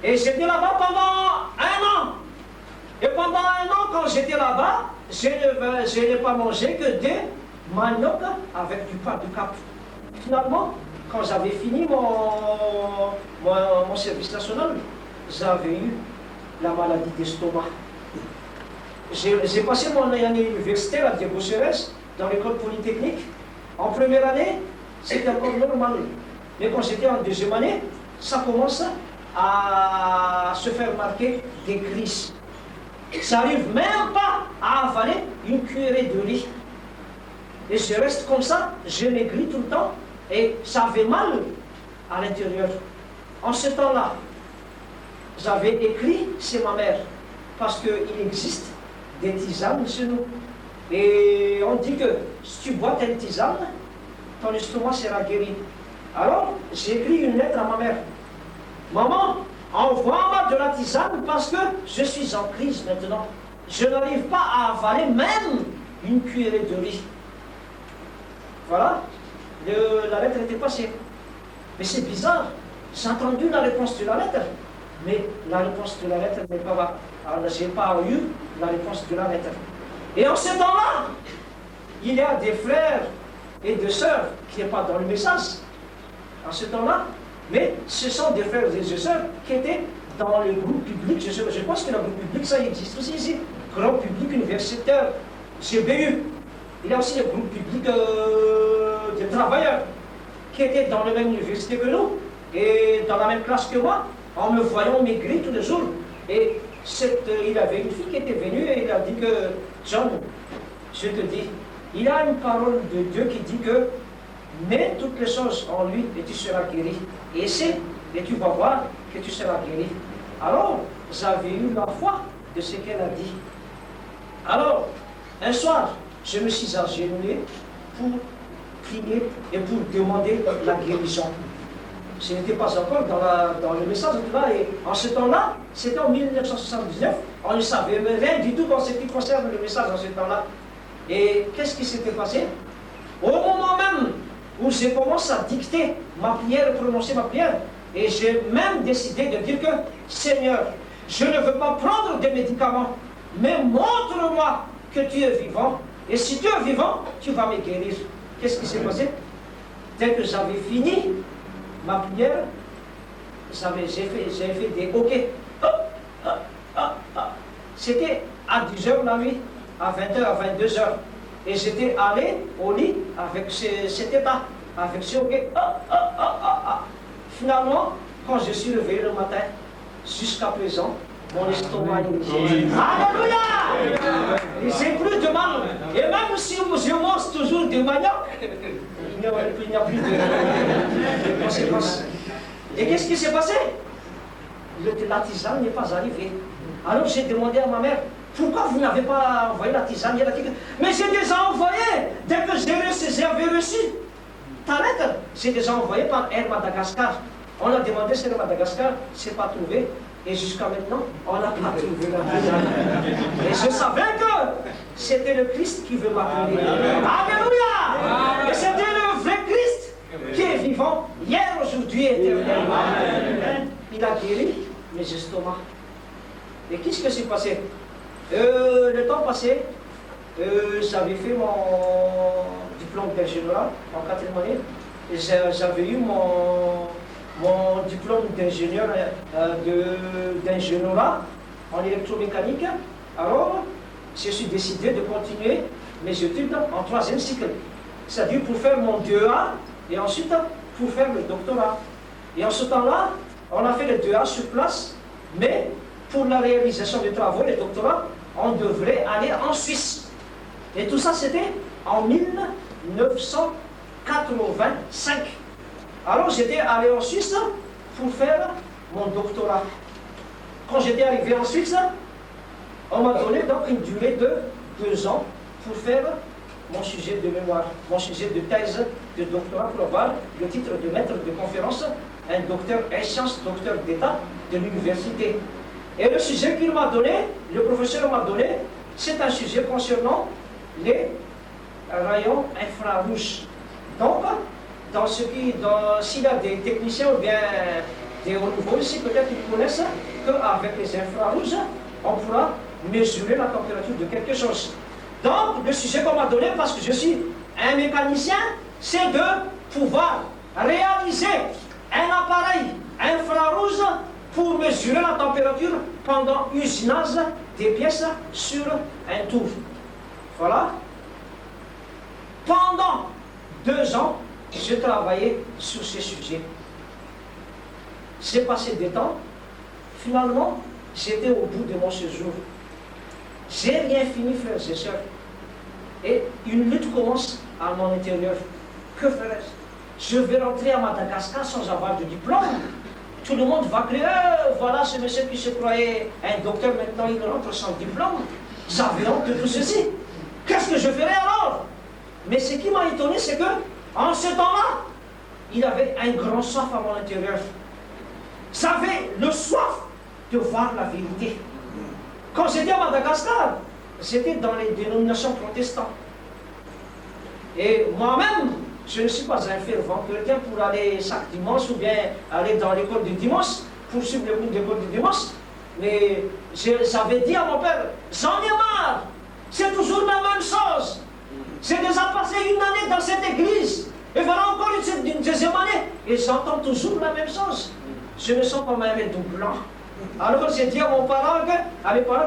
Et j'étais là-bas pendant 1 an. Et pendant 1 an, quand j'étais là-bas, je n'ai pas mangé que des maniocs avec du pois du Cap. Finalement, quand j'avais fini mon service national, j'avais eu la maladie d'estomac. J'ai passé mon année universitaire à Diego Ceres, dans l'école polytechnique. En première année, c'était encore normal. Mais quand j'étais en deuxième année, ça commence à se faire marquer des crises. Ça n'arrive même pas à avaler une cuillerée de riz. Et je reste comme ça, je maigris tout le temps, et ça avait mal à l'intérieur. En ce temps-là, j'avais écrit chez ma mère, parce qu'il existe des tisanes chez nous. Et on dit que si tu bois telle tisane, ton estomac sera guéri. Alors, j'ai écrit une lettre à ma mère. Maman, envoie-moi de la tisane parce que je suis en crise maintenant. Je n'arrive pas à avaler même une cuillerée de riz. Voilà, la lettre était passée. Mais c'est bizarre, j'ai entendu la réponse de la lettre, mais la réponse de la lettre n'est pas là. Alors, je n'ai pas eu la réponse de la lettre. Et en ce temps-là, il y a des frères et des sœurs qui n'est pas dans le message. En ce temps-là, mais ce sont des frères et des sœurs qui étaient dans le groupe public. Je pense que le groupe public, ça existe aussi ici. Grand public universitaire, GBU. Il y a aussi le groupe public des travailleurs qui étaient dans la même université que nous. et dans la même classe que moi, en me voyant maigrir tous les jours. Et il avait une fille qui était venue et il a dit que, John, je te dis, il y a une parole de Dieu qui dit que mets toutes les choses en lui et tu seras guéri. Et essaie, et tu vas voir que tu seras guéri. Alors, j'avais eu la foi de ce qu'elle a dit. Alors, un soir, je me suis agenouillé pour prier et pour demander la guérison. Ce n'était pas encore dans le message de là. Et en ce temps-là, c'était en 1979, on ne savait rien du tout dans ce qui concerne le message en ce temps-là. Et qu'est-ce qui s'était passé? Au moment même où j'ai commencé à dicter ma prière, prononcer ma prière, et j'ai même décidé de dire que, Seigneur, je ne veux pas prendre des médicaments, mais montre-moi que tu es vivant. Et si tu es vivant, tu vas me guérir. Qu'est-ce qui s'est passé? Dès que j'avais fini ma prière, j'ai fait des hoquets. C'était à 10h la nuit, à 20h, à 22h. Et j'étais allé au lit avec cet état, avec ce hoquet. Finalement, quand je suis réveillé le matin, jusqu'à présent, mon estomac est léger. Alléluia! J'ai plus de mal. Et même si je mange toujours de manioc, il n'y a plus de conséquences. Et qu'est-ce qui s'est passé? La tisane n'est pas arrivée. Alors j'ai demandé à ma mère, pourquoi vous n'avez pas envoyé la tisane? Mais j'ai déjà envoyé. Dès que j'avais reçu ta lettre, j'ai déjà envoyé par Air Madagascar. On a demandé sur le Madagascar, c'est pas trouvé. Et jusqu'à maintenant, on n'a pas trouvé la tisane. Et je savais que c'était le Christ qui veut m'appeler. Alléluia! Et c'était le vrai Christ qui est vivant, hier, aujourd'hui, éternellement. Il a guéri mes estomacs. Et qu'est-ce qui s'est passé? Le temps passé, j'avais fait mon diplôme d'ingénieur en 4e année. Et j'avais eu mon diplôme d'ingénieur d'ingénierat en électromécanique. Alors, je suis décidé de continuer mes études en 3e cycle. C'est-à-dire pour faire mon DEA et ensuite pour faire le doctorat. Et en ce temps-là, on a fait le DEA sur place, mais pour la réalisation des travaux, les doctorats, on devrait aller en Suisse. Et tout ça, c'était en 1985. Alors j'étais allé en Suisse pour faire mon doctorat. Quand j'étais arrivé en Suisse, on m'a donné donc une durée de 2 ans pour faire mon sujet de mémoire, mon sujet de thèse de doctorat pour avoir le titre de maître de conférence, un docteur en sciences, docteur d'État de l'université. Et le sujet qu'il m'a donné, le professeur m'a donné, c'est un sujet concernant les rayons infrarouges. Donc, s'il y a des techniciens ou bien des hauts niveaux ici, peut-être qu'ils connaissent qu'avec les infrarouges, on pourra mesurer la température de quelque chose. Donc, le sujet qu'on m'a donné, parce que je suis un mécanicien, c'est de pouvoir réaliser un appareil infrarouge pour mesurer la température pendant usinage des pièces sur un tour. Voilà. Pendant 2 ans, je travaillais sur ces sujets. J'ai passé des temps. Finalement, j'étais au bout de mon séjour. J'ai rien fini, frères et sœurs. Et une lutte commence à mon intérieur. Que ferais-je? Je vais rentrer à Madagascar sans avoir de diplôme. Tout le monde va crier, voilà ce monsieur qui se croyait un docteur, maintenant il rentre sans diplôme. J'avais honte de tout ceci. Qu'est-ce que je ferais alors? Mais ce qui m'a étonné, c'est que en ce temps-là, il avait un grand soif à mon intérieur. J'avais le soif de voir la vérité. Quand j'étais à Madagascar, j'étais dans les dénominations protestantes. Et moi-même, je ne suis pas un fervent chrétien pour aller chaque dimanche ou bien aller dans l'école du dimanche, pour suivre les cours d'école du dimanche. Mais j'avais dit à mon père, j'en ai marre, c'est toujours la même chose. J'ai déjà passé une année dans cette église, et voilà encore une deuxième année, et j'entends toujours la même chose. Je me sens comme un redoublant. Alors j'ai dit à mes parents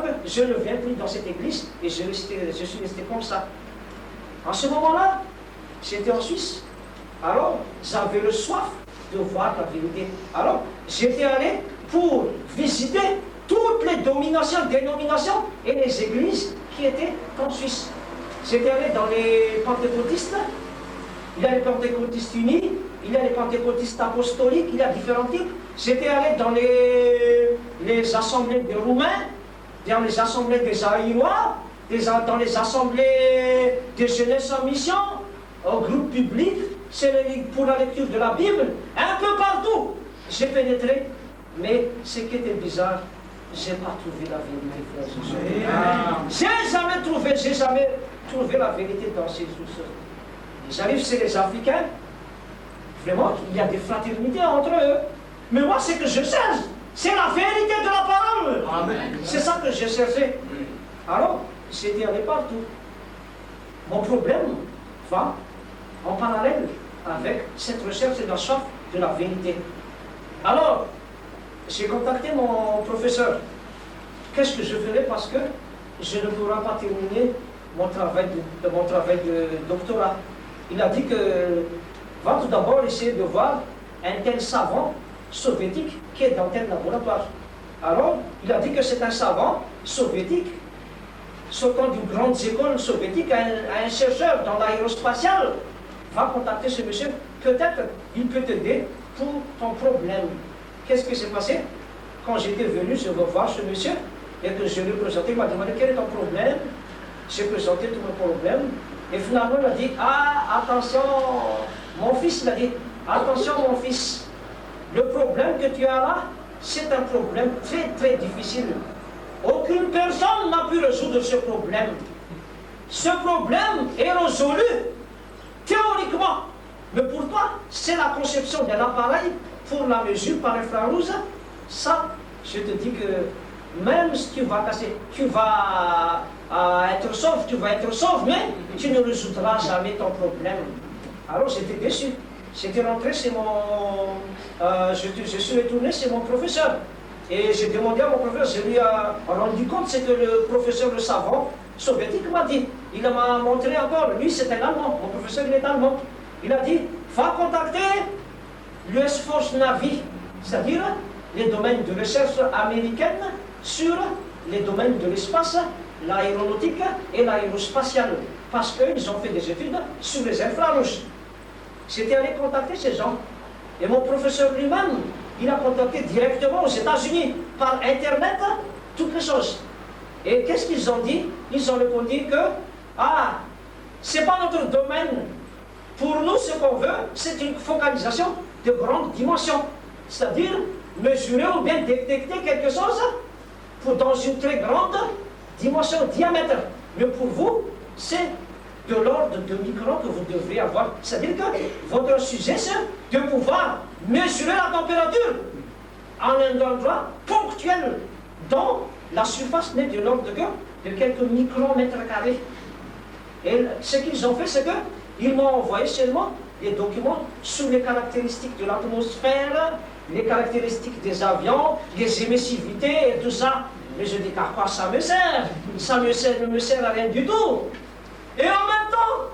que je ne viens plus dans cette église, et je suis resté comme ça. En ce moment-là, j'étais en Suisse. Alors, j'avais le soif de voir la vérité. Alors, j'étais allé pour visiter toutes les dénominations et les églises qui étaient en Suisse. J'étais allé dans les pentecôtistes, il y a les pentecôtistes unis, il y a les pentecôtistes apostoliques, il y a différents types. J'étais allé dans les assemblées des Roumains, dans les assemblées des Aïnois, dans les assemblées des jeunesses en mission, au groupe public, pour la lecture de la Bible, un peu partout. J'ai pénétré, mais ce qui était bizarre, je n'ai pas trouvé la vérité, frère. J'ai jamais trouvé la vérité dans ces choses. J'arrive chez les Africains, vraiment, il y a des fraternités entre eux. Mais moi, ce que je cherche, c'est la vérité de la parole. C'est ça que je cherchais. Alors, j'étais allé partout. Mon problème va en parallèle avec cette recherche et la soif de la vérité. Alors, j'ai contacté mon professeur. Qu'est-ce que je ferai parce que je ne pourrai pas terminer mon travail de doctorat. Il a dit que va tout d'abord essayer de voir un tel savant soviétique qui est dans tel laboratoire. Alors, il a dit que c'est un savant soviétique, sortant d'une grande école soviétique, un chercheur dans l'aérospatial. Va contacter ce monsieur, peut-être il peut t'aider pour ton problème. Qu'est-ce qui s'est passé? Quand j'étais venu, je vais voir ce monsieur, et que je lui ai présenté, il m'a demandé quel est ton problème. J'ai présenté tous mes problèmes, et finalement il a dit, ah, attention, mon fils, il a dit, attention mon fils, le problème que tu as là, c'est un problème très très difficile. Aucune personne n'a pu résoudre ce problème. Ce problème est résolu théoriquement. Mais pour toi, c'est la conception d'un appareil pour la mesure par infrarouge. Ça, je te dis que même si tu vas casser, tu vas être sauve, mais tu ne résoudras jamais ton problème. Alors j'étais déçu. J'étais rentré chez je suis retourné chez mon professeur. Et j'ai demandé à mon professeur, je lui ai rendu compte ce que le professeur, le savant soviétique m'a dit. Il m'a montré encore, lui c'est un Allemand, mon professeur il est allemand. Il a dit, va contacter l'US Force Navy, c'est-à-dire les domaines de recherche américaine sur les domaines de l'espace, l'aéronautique et l'aérospatiale, parce qu'ils ont fait des études sur les infrarouges. J'étais allé contacter ces gens, et mon professeur lui-même, il a contacté directement aux États-Unis, par Internet, toutes les choses. Et qu'est-ce qu'ils ont dit? Ils ont répondu que, c'est pas notre domaine. Pour nous, ce qu'on veut, c'est une focalisation de grande dimension. C'est-à-dire, mesurer ou bien détecter quelque chose dans une très grande dimension, diamètre. Mais pour vous, c'est de l'ordre de microns que vous devrez avoir. C'est-à-dire que votre sujet, c'est de pouvoir mesurer la température en un endroit ponctuel dont la surface n'est de l'ordre de quelques micromètres carrés. Et ce qu'ils ont fait, c'est qu'ils m'ont envoyé seulement des documents sur les caractéristiques de l'atmosphère, les caractéristiques des avions, les émissivités et tout ça. Mais je dis, à quoi ça me sert? Ça ne me sert à rien du tout. Et en même temps,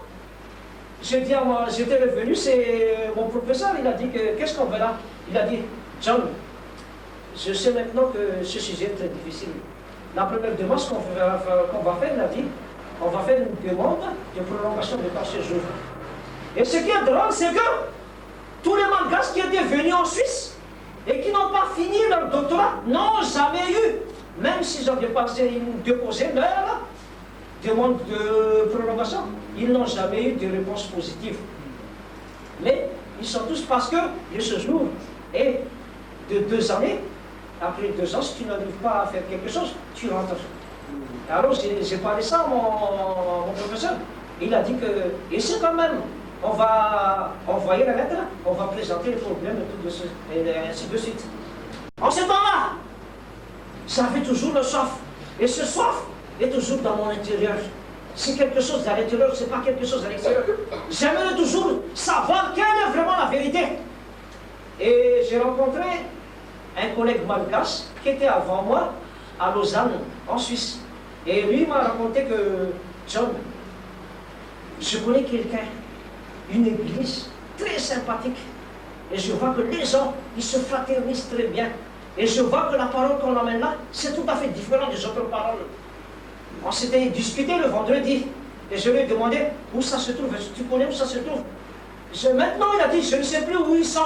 j'étais revenu, c'est mon professeur, il a dit qu'est-ce qu'on veut là? Il a dit, John, je sais maintenant que ce sujet est très difficile. La première demande qu'on va faire, il a dit, on va faire une demande de prolongation de ton séjour. Et ce qui est drôle, c'est que tous les Malgaches qui étaient venus en Suisse et qui n'ont pas fini leur doctorat n'ont jamais eu, même s'ils ont déposé leur demande de prolongation, ils n'ont jamais eu de réponse positive. Mais ils sont tous parce que le séjour est de 2 années. Après 2 ans, si tu n'arrives pas à faire quelque chose, tu rentres. Alors j'ai parlé ça à mon professeur. Il a dit que, et c'est quand même, on va envoyer la lettre, on va présenter les problèmes et ainsi de suite. En ce temps-là, j'avais toujours le soif. Et ce soif est toujours dans mon intérieur. C'est quelque chose à l'intérieur, c'est pas quelque chose à l'extérieur. J'aimerais toujours savoir quelle est vraiment la vérité. Et j'ai rencontré un collègue malgache qui était avant moi à Lausanne, en Suisse. Et lui m'a raconté que, John, je connais quelqu'un, une église très sympathique. et je vois que les gens, ils se fraternisent très bien. Et je vois que la parole qu'on amène là, c'est tout à fait différent des autres paroles. On s'était discuté le vendredi, et je lui ai demandé où ça se trouve. Tu connais où ça se trouve? Maintenant, il a dit, je ne sais plus où ils sont.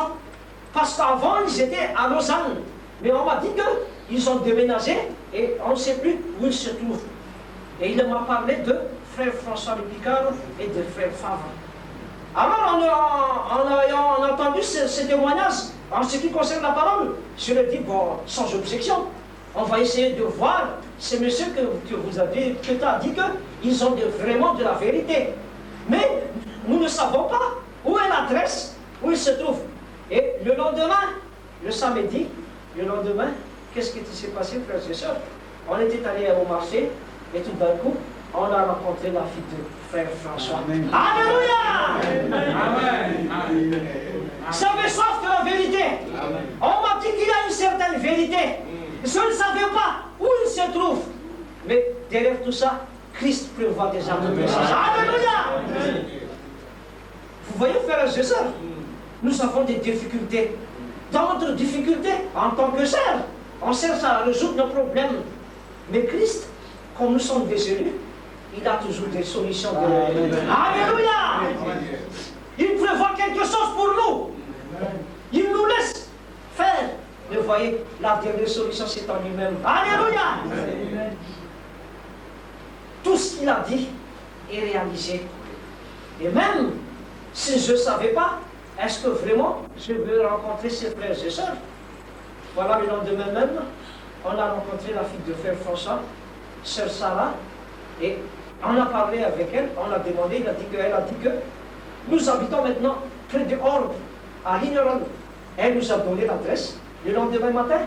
Parce qu'avant, ils étaient à Lausanne. Mais on m'a dit qu'ils ont déménagé, et on ne sait plus où ils se trouvent. Et il m'a parlé de frère François de Picard et de frère Favre. Alors, en ayant entendu ces témoignages, en ce qui concerne la parole, je lui ai dit, bon, sans objection, on va essayer de voir ces messieurs que tu as dit qu'ils ont vraiment de la vérité. Mais nous ne savons pas où est l'adresse, où ils se trouvent. Et le lendemain, le samedi, qu'est-ce qui s'est passé, frères et sœurs? On était allés au marché, et tout d'un coup, on a rencontré la fille de frère François. Amen. Alléluia! Amen. J'avais soif de la vérité. Amen. On m'a dit qu'il y a une certaine vérité. Je ne savais pas où il se trouve. Mais derrière tout ça, Christ prévoit déjà de messages. Alléluia! Vous voyez, frères et sœurs, nous avons des difficultés. Dans notre difficulté, en tant que sœurs, on cherche à résoudre nos problèmes. Mais Christ, comme nous sommes des élus, il a toujours des solutions. Alléluia! Il prévoit quelque chose pour nous. Il nous laisse faire. Mais vous voyez, la dernière solution, c'est en lui-même. Alléluia! Tout ce qu'il a dit est réalisé. Et même si je ne savais pas, est-ce que vraiment je veux rencontrer ses frères et sœurs? Voilà, le lendemain même, on a rencontré la fille de frère François, sœur Sarah, et on a parlé avec elle, on a demandé, elle a dit que nous habitons maintenant près de Orbe, à Ligneron. Elle nous a donné l'adresse. Le lendemain matin,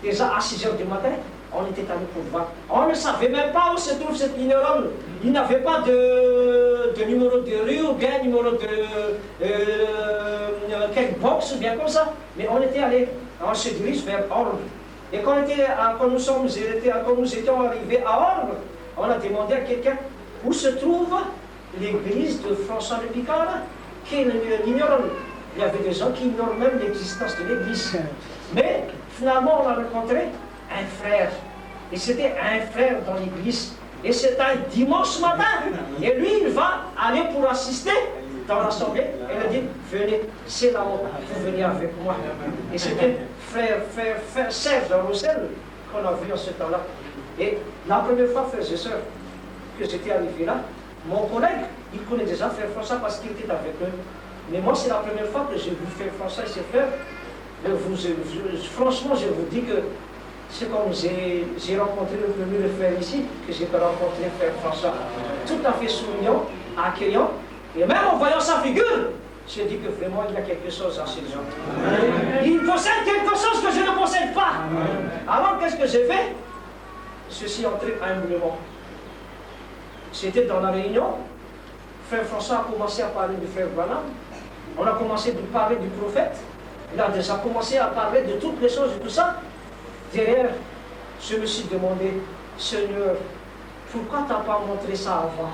déjà à 6h du matin, on était allé pour voir. On ne savait même pas où se trouve cette Ligneron. Il n'avait pas de numéro de rue ou bien numéro de quelque box ou bien comme ça. Mais on était allé, on se dirige vers Orbe. Et quand nous étions arrivés à Orbe, on a demandé à quelqu'un où se trouve l'église de François de Picard, qui l'ignorait. Il y avait des gens qui ignorent même l'existence de l'église. Mais finalement, on a rencontré un frère. Et c'était un frère dans l'église. Et c'était un dimanche matin. Et lui, il va aller pour assister dans l'assemblée. Et il a dit, venez, c'est là-haut, vous venez avec moi. Et c'était frère Serge de Roussel qu'on a vu en ce temps-là. Et la première fois, frères et sœurs, que j'étais arrivé là, mon collègue, il connaît déjà frère François parce qu'il était avec eux. Mais moi, c'est la première fois que j'ai vu frère François et ses frères. Franchement, je vous dis que c'est comme j'ai rencontré le premier frère ici, que j'ai rencontré frère François. Tout à fait souriant, accueillant. Et même en voyant sa figure, j'ai dit que vraiment il y a quelque chose à ces gens. Il possède quelque chose que je ne possède pas. Alors qu'est-ce que j'ai fait? Je suis entré humblement. C'était dans la réunion. Frère François a commencé à parler du frère Branham. On a commencé à parler du prophète. Il a déjà commencé à parler de toutes les choses et tout ça. Derrière, je me suis demandé, Seigneur, pourquoi tu n'as pas montré ça avant?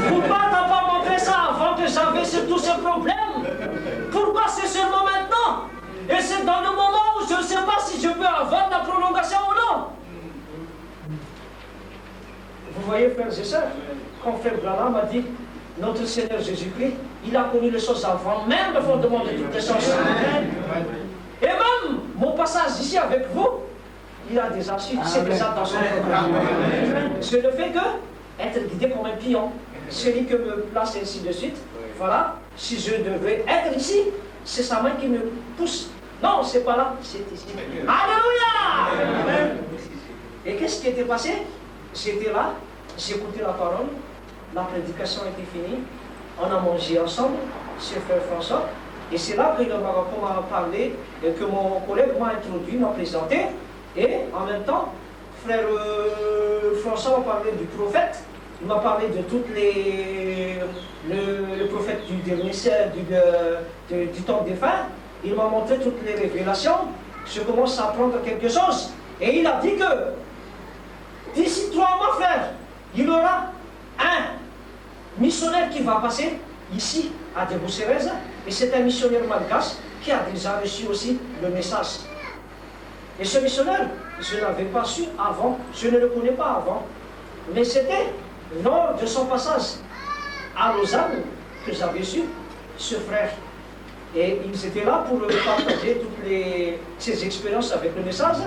Pourquoi tu n'as pas montré ça avant que j'avais tous ces problèmes? Pourquoi c'est seulement maintenant? Et c'est dans le moment où je ne sais pas si je peux avoir la prolongation ou non. Vous voyez, frères et sœurs, quand frère Branham a dit, notre Seigneur Jésus-Christ, il a connu les choses avant même le fondement de toutes les choses. Et même mon passage ici avec vous, il a déjà su, c'est déjà dans son programme. Je ne fais que être guidé comme un pion. Celui que me place ainsi de suite, voilà, si je devais être ici, c'est sa main qui me pousse. Non, c'est pas là, c'est ici. Alléluia! Et qu'est-ce qui était passé? J'étais là, j'écoutais la parole, la prédication était finie, on a mangé ensemble, chez frère François, et c'est là qu'il m'a parlé, et que mon collègue m'a introduit, m'a présenté, et en même temps, frère François m'a parlé du prophète, il m'a parlé de toutes le prophète du dernier siècle, du temps des fins, il m'a montré toutes les révélations, je commence à apprendre quelque chose, et il a dit que d'ici 3 mois, frère, il y aura un missionnaire qui va passer ici à Debousserez, et c'est un missionnaire malgache qui a déjà reçu aussi le message. Et ce missionnaire, je ne l'avais pas su avant, je ne le connais pas avant, mais c'était lors de son passage à Lausanne que j'avais su ce frère. Et ils étaient là pour partager toutes ses expériences avec le message.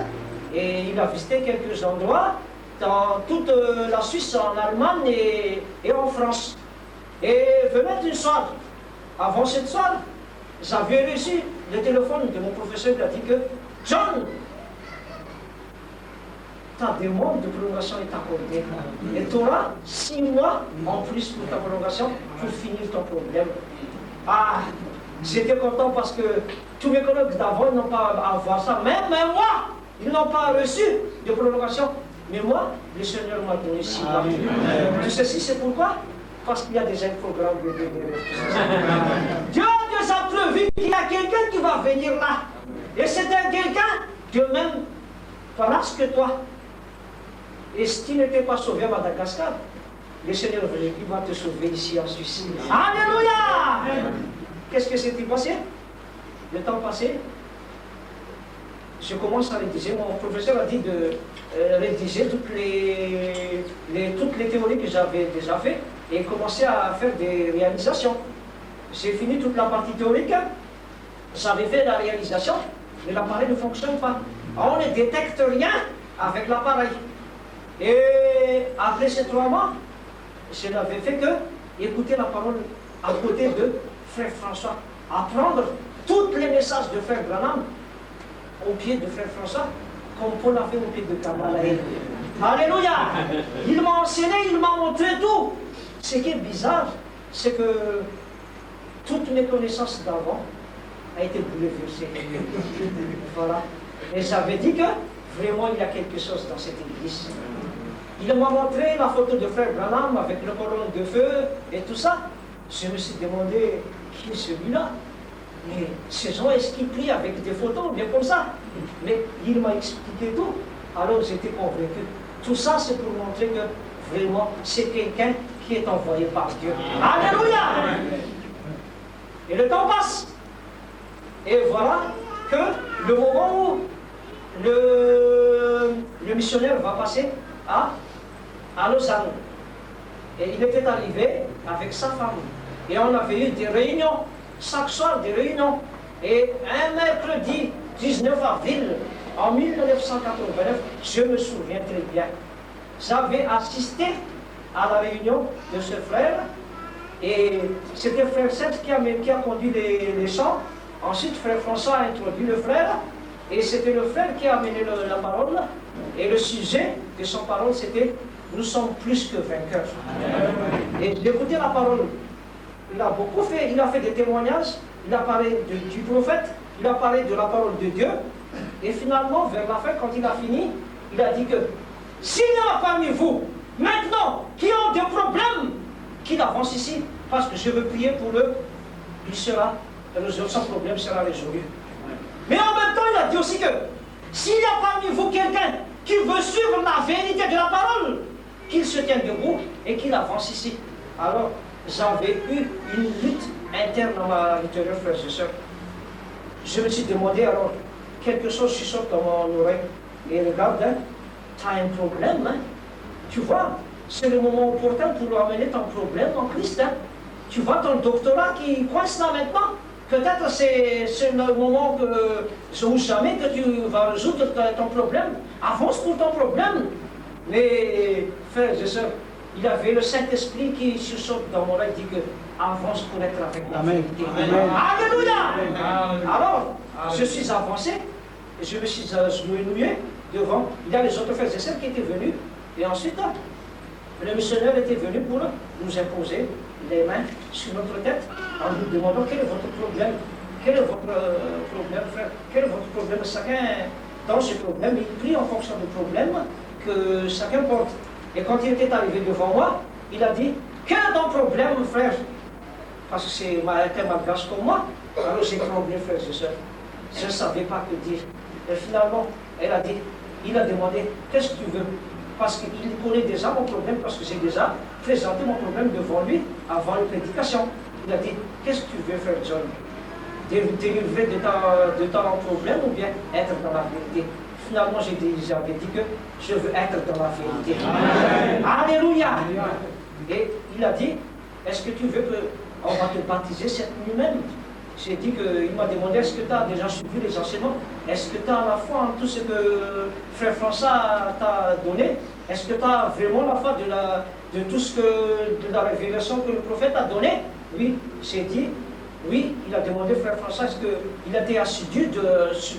Et il a visité quelques endroits dans toute la Suisse, en Allemagne et en France. Et venait une soirée. Avant cette soirée, j'avais reçu le téléphone de mon professeur qui a dit que John, ta demande de prolongation est accordée. Et tu auras 6 mois en plus pour ta prolongation pour finir ton problème. Ah, j'étais content parce que tous mes collègues d'avant n'ont pas à voir ça. Même moi, ils n'ont pas reçu de prolongation. Mais moi, le Seigneur m'a donné 6 mois. Tout ceci, c'est pourquoi? Parce qu'il y a déjà un programme de Dieu nous a prévu qu'il y a quelqu'un qui va venir là. Et c'est un quelqu'un de même place que toi. Et si tu n'étais pas sauvé à Madagascar, le Seigneur il va te sauver ici en Suisse. Alléluia! Qu'est-ce que s'est-il passé? Le temps passé, je commence à rédiger. Mon professeur a dit de rédiger toutes les théories que j'avais déjà faites et commencer à faire des réalisations. J'ai fini toute la partie théorique, j'avais fait la réalisation, mais l'appareil ne fonctionne pas. On ne détecte rien avec l'appareil. Et après ces 3 mois, je n'avais fait que écouter la parole à côté de Frère François, apprendre tous les messages de Frère Branham au pied de Frère François, comme Paul a fait au pied de Kabbalah. Alléluia! Il m'a enseigné, il m'a montré tout. Ce qui est bizarre, c'est que toutes mes connaissances d'avant ont été bouleversées. Voilà. Et j'avais dit que vraiment il y a quelque chose dans cette église. Il m'a montré la photo de Frère Branham avec le colonne de feu et tout ça. Je me suis demandé qui est celui-là. Mais ces gens, est-ce qu'ils prient avec des photos, bien comme ça? Mais il m'a expliqué tout. Alors j'étais convaincu. Tout ça, c'est pour montrer que vraiment, c'est quelqu'un qui est envoyé par Dieu. Alléluia! Et le temps passe. Et voilà que le moment où le missionnaire va passer à Lausanne. Et il était arrivé avec sa femme. Et on avait eu des réunions, chaque soir des réunions. Et un mercredi 19 avril, en 1989, je me souviens très bien, j'avais assisté à la réunion de ce frère. Et c'était Frère Seth qui a conduit les chants. Ensuite, Frère François a introduit le frère. Et c'était le frère qui a amené la parole. Et le sujet de son parole, c'était « Nous sommes plus que vainqueurs ». Et d'écouter la parole, il a beaucoup fait. Il a fait des témoignages. Il a parlé du prophète. Il a parlé de la parole de Dieu. Et finalement, vers la fin, quand il a fini, il a dit que s'il y en a parmi vous, maintenant, qui ont des problèmes, qu'il avance ici, parce que je veux prier pour eux, son problème sera résolu. Mais en même temps, il a dit aussi que s'il y a parmi vous quelqu'un qui veut suivre la vérité de la parole, qu'il se tienne debout et qu'il avance ici. Alors, j'avais eu une lutte interne à l'intérieur, frères et sœurs. Je me suis demandé alors, quelque chose chuchote dans mon oreille. Et regarde, hein, tu as un problème, hein. Tu vois, c'est le moment opportun pour amener ton problème en Christ. Hein. Tu vois ton doctorat qui coince là maintenant. Peut-être c'est le moment ou jamais que tu vas résoudre ton problème. Avance pour ton problème. Mais, frères et sœurs, il y avait le Saint-Esprit qui chuchote dans mon oreille, dit que avance pour être avec la vérité. Alléluia! Alors, je suis avancé, et je me suis agenouillé devant. Il y a les autres frères et sœurs qui étaient venus, et ensuite, le missionnaire était venu pour nous imposer les mains sur notre tête en nous demandant quel est votre problème. Quel est votre problème, frère? Quel est votre problème? Chacun, dans ce problème, il prie en fonction du problème que chacun porte. Et quand il était arrivé devant moi, il a dit, quel est ton problème, frère? Parce que c'est un malgache comme moi. Alors j'ai tremblé, frère et sœurs. Je ne savais pas que dire. Et finalement, il a demandé, qu'est-ce que tu veux? Parce qu'il connaît déjà mon problème, parce que j'ai déjà présenté mon problème devant lui avant une prédication. Il a dit, qu'est-ce que tu veux, frère John? délivrer de ton problème ou bien être dans la vérité. Finalement, j'avais dit que je veux être dans la vérité. Alléluia. Et il a dit, est-ce que tu veux qu'on va te baptiser cette nuit même? J'ai dit qu'il m'a demandé, est-ce que tu as déjà suivi les enseignements? Est-ce que tu as la foi en tout ce que Frère François t'a donné? Est-ce que tu as vraiment la foi de tout ce que, de la révélation que le prophète a donné? Oui, j'ai dit, oui, il a demandé Frère François, est-ce qu'il a été assidu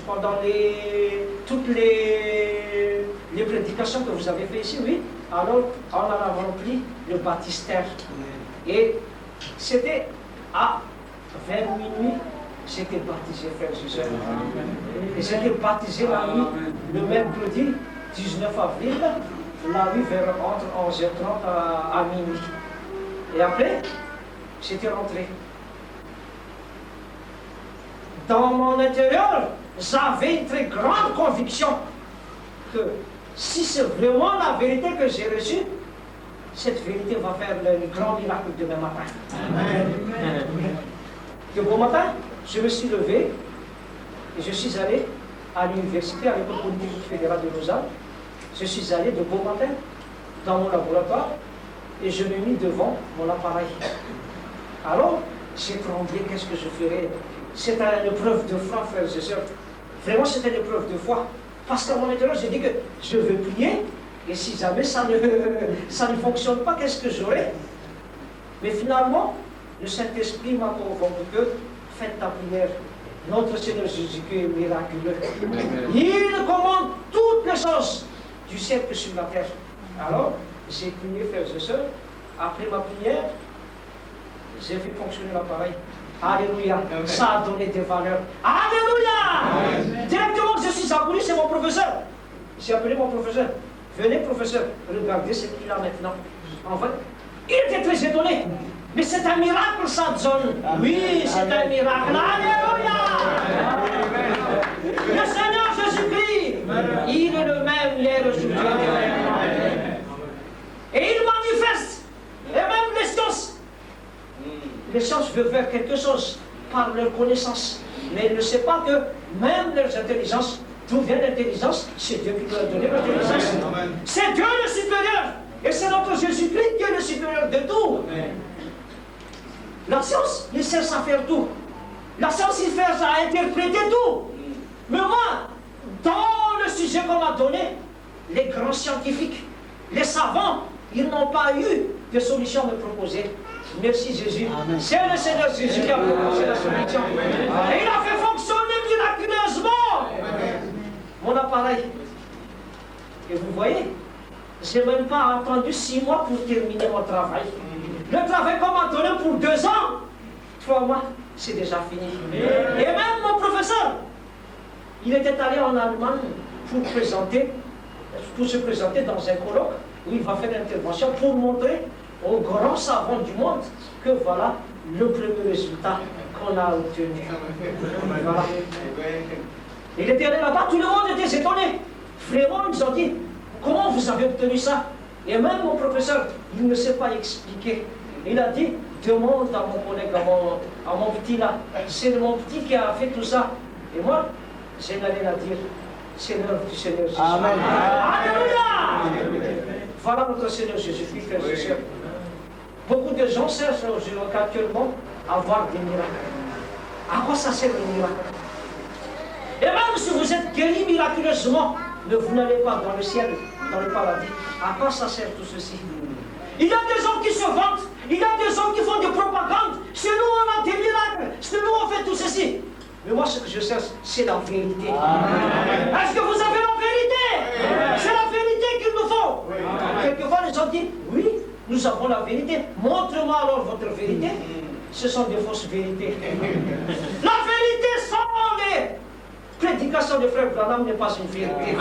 pendant toutes les prédications que vous avez fait ici? Oui, alors on a rempli le baptistère. Et c'était vers minuit, j'étais baptisé, frères et sœurs. Et j'étais baptisé la nuit, le mercredi 19 avril, la nuit entre 11h30 à minuit. Et après, j'étais rentré. Dans mon intérieur, j'avais une très grande conviction que si c'est vraiment la vérité que j'ai reçue, cette vérité va faire le grand miracle demain matin. Amen. De bon matin, je me suis levé et je suis allé à l'université, à l'école polytechnique fédérale de Lausanne. Je suis allé de bon matin dans mon laboratoire et je me mis devant mon appareil. Alors, j'ai tremblé, qu'est-ce que je ferais? C'était une épreuve de foi, frères et sœurs. Vraiment, c'était une épreuve de foi. Parce qu'à mon intérieur, j'ai dit que je veux prier, et si jamais ça ne fonctionne pas, qu'est-ce que j'aurai? Mais finalement, le Saint-Esprit m'a convaincu que faites ta prière. Notre Seigneur Jésus-Christ est miraculeux. Il commande toutes les choses du ciel que sur la terre. Alors, j'ai prié, frères et sœurs. Après ma prière, j'ai fait fonctionner l'appareil. Alléluia. Ça a donné des valeurs. Alléluia. Directement, je suis abonné, c'est mon professeur. J'ai appelé mon professeur. Venez, professeur, regardez ce qu'il a maintenant. En fait, il était très étonné. Mais c'est un miracle, ça, John. Oui, c'est un miracle. Alléluia. Le Seigneur Jésus-Christ, il est le même hier, aujourd'hui. Et il manifeste. Et même les sciences. Les sciences veulent faire quelque chose par leur connaissance. Mais ils ne savent pas que même leurs intelligences, d'où vient l'intelligence? C'est Dieu qui leur a donné l'intelligence. C'est Dieu le supérieur. Et c'est notre Jésus-Christ qui est le supérieur de tout. La science, il cherche à faire tout. La science, il cherche à interpréter tout. Mais moi, dans le sujet qu'on m'a donné, les grands scientifiques, les savants, ils n'ont pas eu de solution à me proposer. Merci Jésus. C'est le Seigneur Jésus qui a proposé la solution. Et il a fait fonctionner miraculeusement mon appareil. Et vous voyez, je n'ai même pas attendu 6 mois pour terminer mon travail. Le travail qu'on m'a donné pour 2 ans, 3 mois, c'est déjà fini. Et même mon professeur, il était allé en Allemagne pour se présenter dans un colloque où il va faire une intervention pour montrer aux grands savants du monde que voilà le premier résultat qu'on a obtenu. Voilà. Il était allé là-bas, tout le monde était étonné. Vraiment, ils ont dit, comment vous avez obtenu ça? Et même mon professeur, il ne sait pas expliquer. Il a dit, demande à mon collègue, à mon petit là. C'est mon petit qui a fait tout ça. Et moi, je n'ai rien à dire. C'est l'œuvre du Seigneur Jésus. Amen. Alléluia. Voilà notre Seigneur Jésus-Christ, frères et sœurs. Beaucoup de gens cherchent actuellement à voir des miracles. À quoi ça sert le miracle? Et même si vous êtes guéri miraculeusement, mais vous n'allez pas dans le ciel, dans le paradis, à quoi ça sert tout ceci? Il y a des gens qui se vantent, il y a des gens qui font des propagandes. Chez nous, on a des miracles, chez nous, on fait tout ceci. Mais moi, ce que je cherche, c'est la vérité. Est-ce que vous avez la vérité? C'est la vérité qu'il nous faut. Quelquefois, les gens disent, oui, nous avons la vérité. Montre-moi alors votre vérité. Ce sont des fausses vérités. La vérité sans les prédications de Frère Branham n'est pas une vérité.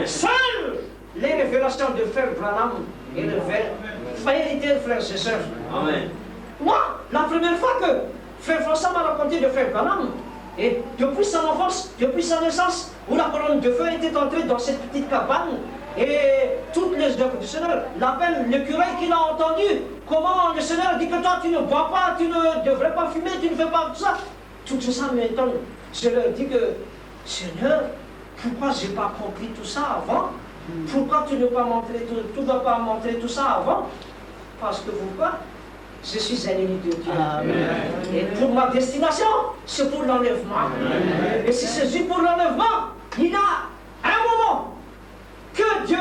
Seules les révélations de Frère Branham et de vérité, frères et sœurs. Amen. Moi, la première fois que Frère François m'a raconté de Frère Branham, et depuis son enfance, depuis sa naissance, où la colonne de feu était entrée dans cette petite cabane, et toutes les œuvres du Seigneur, l'appel, l'écureuil qu'il a entendu, comment le Seigneur dit que toi tu ne bois pas, tu ne devrais pas fumer, tu ne fais pas tout ça. Tout ça m'étonne. Je leur dis que, Seigneur, pourquoi je n'ai pas compris tout ça avant? Pourquoi tu ne dois pas montrer tout ça avant? Parce que pourquoi? Je suis un ennemi de Dieu. Amen. Et pour ma destination, c'est pour l'enlèvement. Et si c'est juste pour l'enlèvement, il y a un moment que Dieu,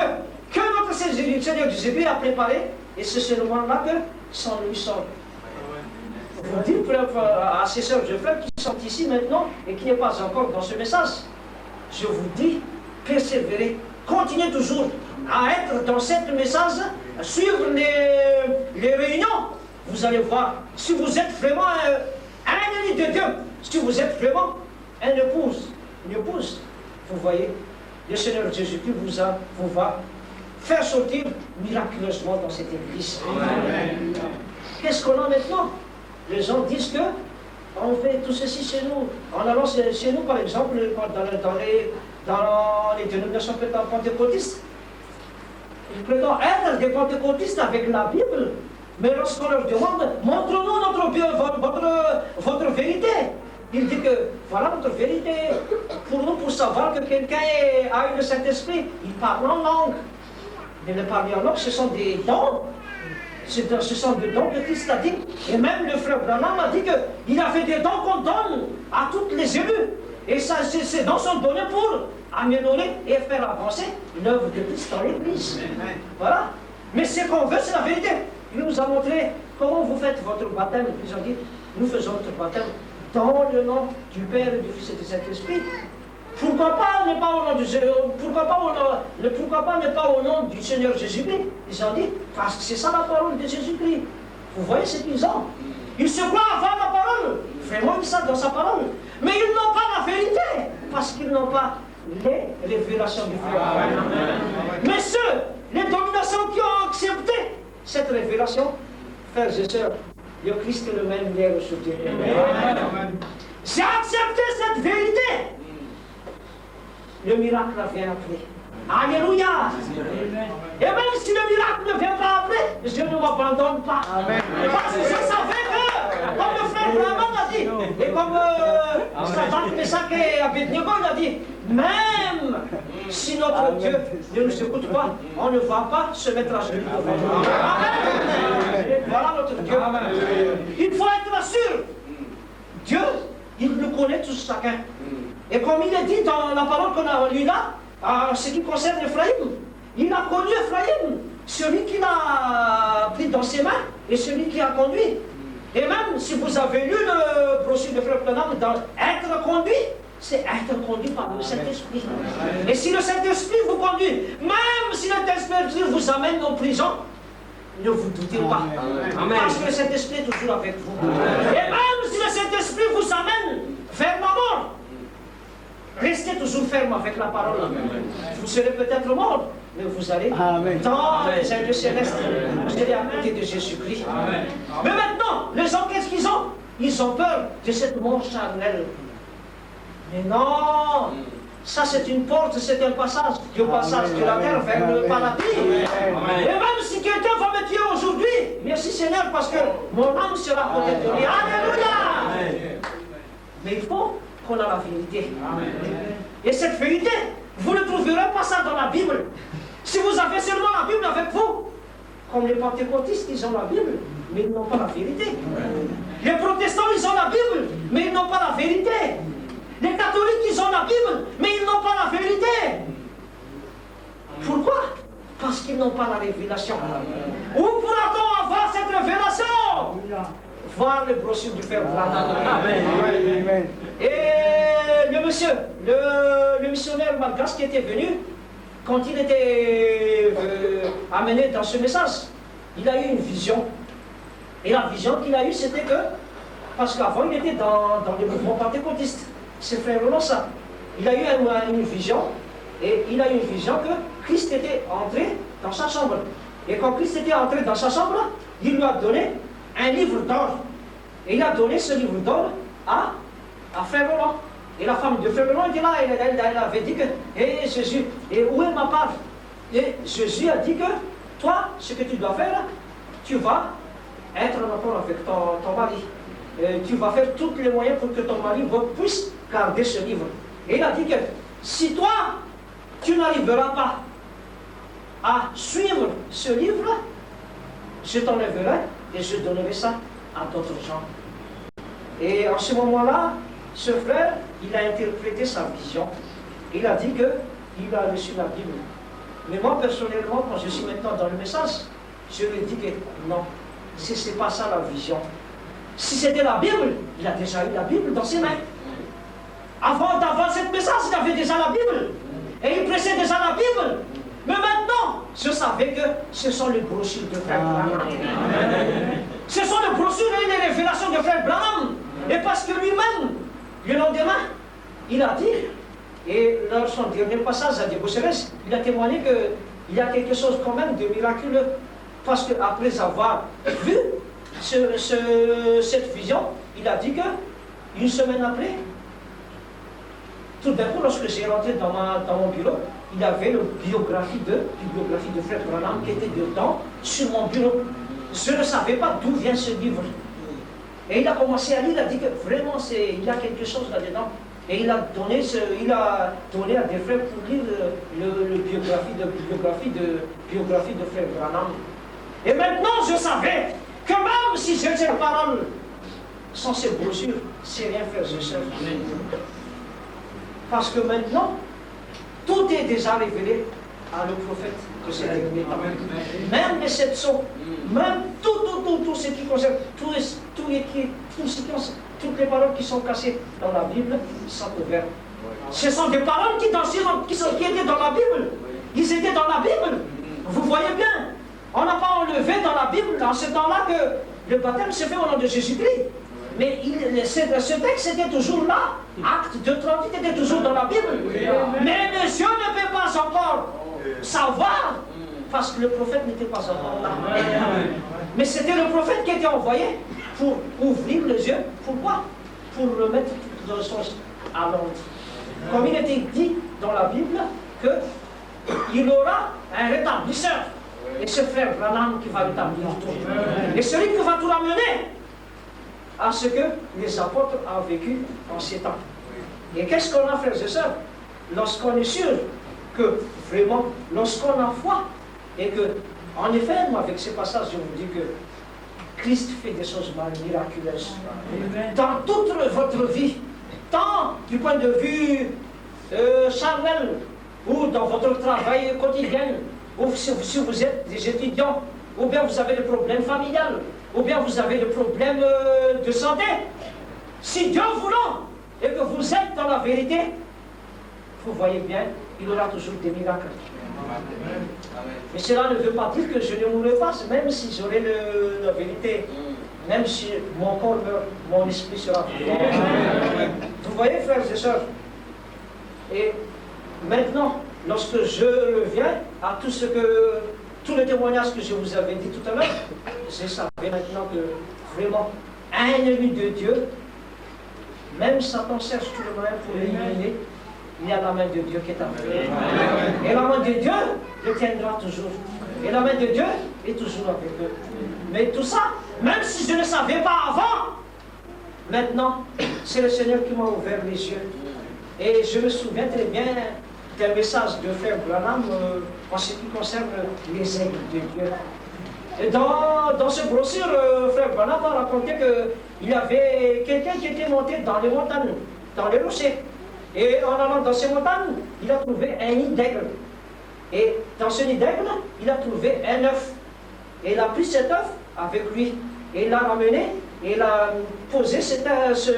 que notre Seigneur Jésus a préparé, et c'est ce moment-là que son lui sort. Vous dites à ces sœurs et frères qui sont ici maintenant et qui n'est pas encore dans ce message, je vous dis, persévérez, continuez toujours à être dans ce message, suivre les réunions. Vous allez voir, si vous êtes vraiment un ennemi de Dieu, si vous êtes vraiment une épouse, vous voyez, le Seigneur Jésus-Christ vous va faire sortir miraculeusement dans cette église. Amen. Qu'est-ce qu'on a maintenant? Les gens disent que on fait tout ceci chez nous. En allant chez nous, par exemple, dans les dénominations pentecôtistes, ils prétendent être des pentecôtistes avec la Bible. Mais lorsqu'on leur demande, montre-nous votre vérité. Il dit que voilà notre vérité. Pour nous, pour savoir que quelqu'un a eu le Saint-Esprit, il parle en langue. Mais le parler en langue, ce sont des dons. Ce sont des dons que Christ a dit. Et même le frère Branham a dit qu'il a fait des dons qu'on donne à toutes les élus. Et ça, ces dons sont donnés pour améliorer et faire avancer l'œuvre de Christ dans l'Église. Voilà. Mais ce qu'on veut, c'est la vérité. Il nous a montré comment vous faites votre baptême. Ils ont dit, nous faisons notre baptême dans le nom du Père, du Fils et du Saint-Esprit. Pourquoi pas ne pas au nom du pourquoi pas ne pas au nom du Seigneur Jésus-Christ? Ils ont dit, parce que c'est ça la parole de Jésus-Christ. Vous voyez ce qu'ils ont? Ils se croient avoir la parole. Vraiment, ils savent dans sa parole. Mais ils n'ont pas la vérité, parce qu'ils n'ont pas les révélations du frère. Mais ceux, les dominations qui ont accepté cette révélation, frères et sœurs, le Christ est le même hier aujourd'hui. J'ai accepté cette vérité. Le miracle vient après. Alléluia. Et même si le miracle ne vient pas après, je ne m'abandonne pas. Amen. Parce que je savais que, comme le frère Branham a dit, et comme Satan, Meshach et Abednego a dit, même si notre Dieu ne nous écoute pas, on ne va pas se mettre à genoux devant lui. Amen. Voilà notre Dieu. Il faut être sûr. Dieu, il nous connaît tous chacun. Et comme il est dit dans la parole qu'on a lue là, en ce qui concerne Ephraïm, il a connu Ephraïm, celui qui l'a pris dans ses mains et celui qui a conduit. Et même si vous avez lu le brochure de Frère Branham dans être conduit, c'est être conduit par le Saint-Esprit. Et si le Saint-Esprit vous conduit, même si le Saint-Esprit vous amène en prison, ne vous doutez pas. Amen. Parce que le Saint-Esprit est toujours avec vous. Et même si le Saint-Esprit vous amène vers la mort, restez toujours ferme avec la parole. Vous serez peut-être mort, mais vous allez dans les ailes célestes. Vous allez à côté de Jésus-Christ. Mais maintenant, les gens, qu'est-ce qu'ils ont? Ils ont peur de cette mort charnelle. Mais non, ça c'est une porte, c'est un passage du passage de la terre vers le paradis. Et même si quelqu'un va me tuer aujourd'hui, merci Seigneur, parce que mon âme sera à côté de lui. Alléluia. Mais il faut qu'on a la vérité. Amen. Et cette vérité, vous ne trouverez pas ça dans la Bible. Si vous avez seulement la Bible avec vous, comme les pentecôtistes, ils ont la Bible, mais ils n'ont pas la vérité. Amen. Les protestants, ils ont la Bible, mais ils n'ont pas la vérité. Les catholiques, ils ont la Bible, mais ils n'ont pas la vérité. Pourquoi? Parce qu'ils n'ont pas la révélation. Où pourra-t-on avoir cette révélation? Voir le brochure du Père Branham. Amen. Et le monsieur, le missionnaire malgache qui était venu, quand il était amené dans ce message, il a eu une vision. Et la vision qu'il a eue, c'était que, parce qu'avant il était dans le mouvement pentecôtiste, ses frères Roland, ça. Il a eu une vision, et il a eu une vision que Christ était entré dans sa chambre. Et quand Christ était entré dans sa chambre, il lui a donné un livre d'or. Et il a donné ce livre d'or à Frère Roland. Et la femme de Frère Roland était là, elle avait dit que, hé Jésus, et où est ma part? Et Jésus a dit que, toi, ce que tu dois faire, tu vas être en rapport avec ton mari. tu vas faire tous les moyens pour que ton mari puisse garder ce livre. Et il a dit que si toi, tu n'arriveras pas à suivre ce livre, je t'enlèverai et je donnerai ça à d'autres gens. Et en ce moment-là, ce frère, il a interprété sa vision. Il a dit qu'il a reçu la Bible. Mais moi, personnellement, quand je suis maintenant dans le message, je lui dis que non, ce n'est pas ça la vision. Si c'était la Bible, il a déjà eu la Bible dans ses mains. Avant d'avoir cette message, il avait déjà la Bible. Et il prêchait déjà la Bible. Mais maintenant, je savais que ce sont les brochures de Frère Branham. Ce sont les brochures et les révélations de Frère Branham. Et parce que lui-même, le lendemain, il a dit, et dans son dernier passage à Débosseres, il a témoigné qu'il y a quelque chose quand même de miraculeux. Parce qu'après avoir vu cette vision, il a dit qu'une semaine après, tout d'un coup, lorsque j'ai rentré dans mon bureau, il y avait une biographie de Frère Branham qui était dedans, sur mon bureau. Je ne savais pas d'où vient ce livre. Et il a commencé à lire, il a dit que vraiment, il y a quelque chose là-dedans. Et il a donné à des frères pour lire la biographie de Frère Branham. Et maintenant, je savais que même si j'ai cette parole, sans ces brochures, c'est rien, frères et sœurs. Parce que maintenant, tout est déjà révélé à le prophète de ces derniers temps. Même les 7 sons, même tout ce qui concerne, tout écrit, toutes les paroles qui sont cachées dans la Bible sont ouvertes. Ce sont des paroles qui étaient dans la Bible. Ils étaient dans la Bible. Vous voyez bien, on n'a pas enlevé dans la Bible, dans ce temps-là, que le baptême s'est fait au nom de Jésus-Christ. Mais ce texte était toujours là. Acte 2:38 était toujours dans la Bible. Mais les yeux ne peuvent pas encore savoir, parce que le prophète n'était pas encore là. Mais c'était le prophète qui était envoyé pour ouvrir les yeux. Pourquoi? Pour remettre toutes les choses à l'ordre. Comme il était dit dans la Bible qu'il aura un rétablisseur. Et ce frère Branham qui va rétablir tout. Et celui qui va tout ramener à ce que les apôtres ont vécu en ces temps. Et qu'est-ce qu'on a, frères et sœurs? Lorsqu'on est sûr que vraiment, lorsqu'on a foi, et que, en effet, moi, avec ces passages, je vous dis que Christ fait des choses miraculeuses. Dans toute votre vie, tant du point de vue charnel, ou dans votre travail quotidien, ou si vous êtes des étudiants, ou bien vous avez des problèmes familiales, ou bien vous avez des problèmes de santé. Si Dieu voulant, et que vous êtes dans la vérité, vous voyez bien, il y aura toujours des miracles. Mais cela ne veut pas dire que je ne mourrai pas, même si j'aurai la vérité, même si mon corps meurt, mon esprit sera vivant. Vous voyez, frères et sœurs, et maintenant, lorsque je reviens à tous les témoignages que je vous avais dit tout à l'heure, je savais maintenant que vraiment, un ennemi de Dieu, même Satan cherche tout le moyen pour l'éliminer, il y a la main de Dieu qui est avec eux. Et la main de Dieu le tiendra toujours. Et la main de Dieu est toujours avec eux. Mais tout ça, même si je ne savais pas avant, maintenant, c'est le Seigneur qui m'a ouvert les yeux. Et je me souviens très bien d'un message de Frère Branham en ce qui concerne les aigles de Dieu. Et dans ce brochure, Frère Branham a raconté qu'il y avait quelqu'un qui était monté dans les montagnes, dans les rochers. Et en allant dans ces montagnes, il a trouvé un nid d'aigle. Et dans ce nid d'aigle, il a trouvé un œuf. Et il a pris cet œuf avec lui. Et il l'a ramené, et il a posé l'œuf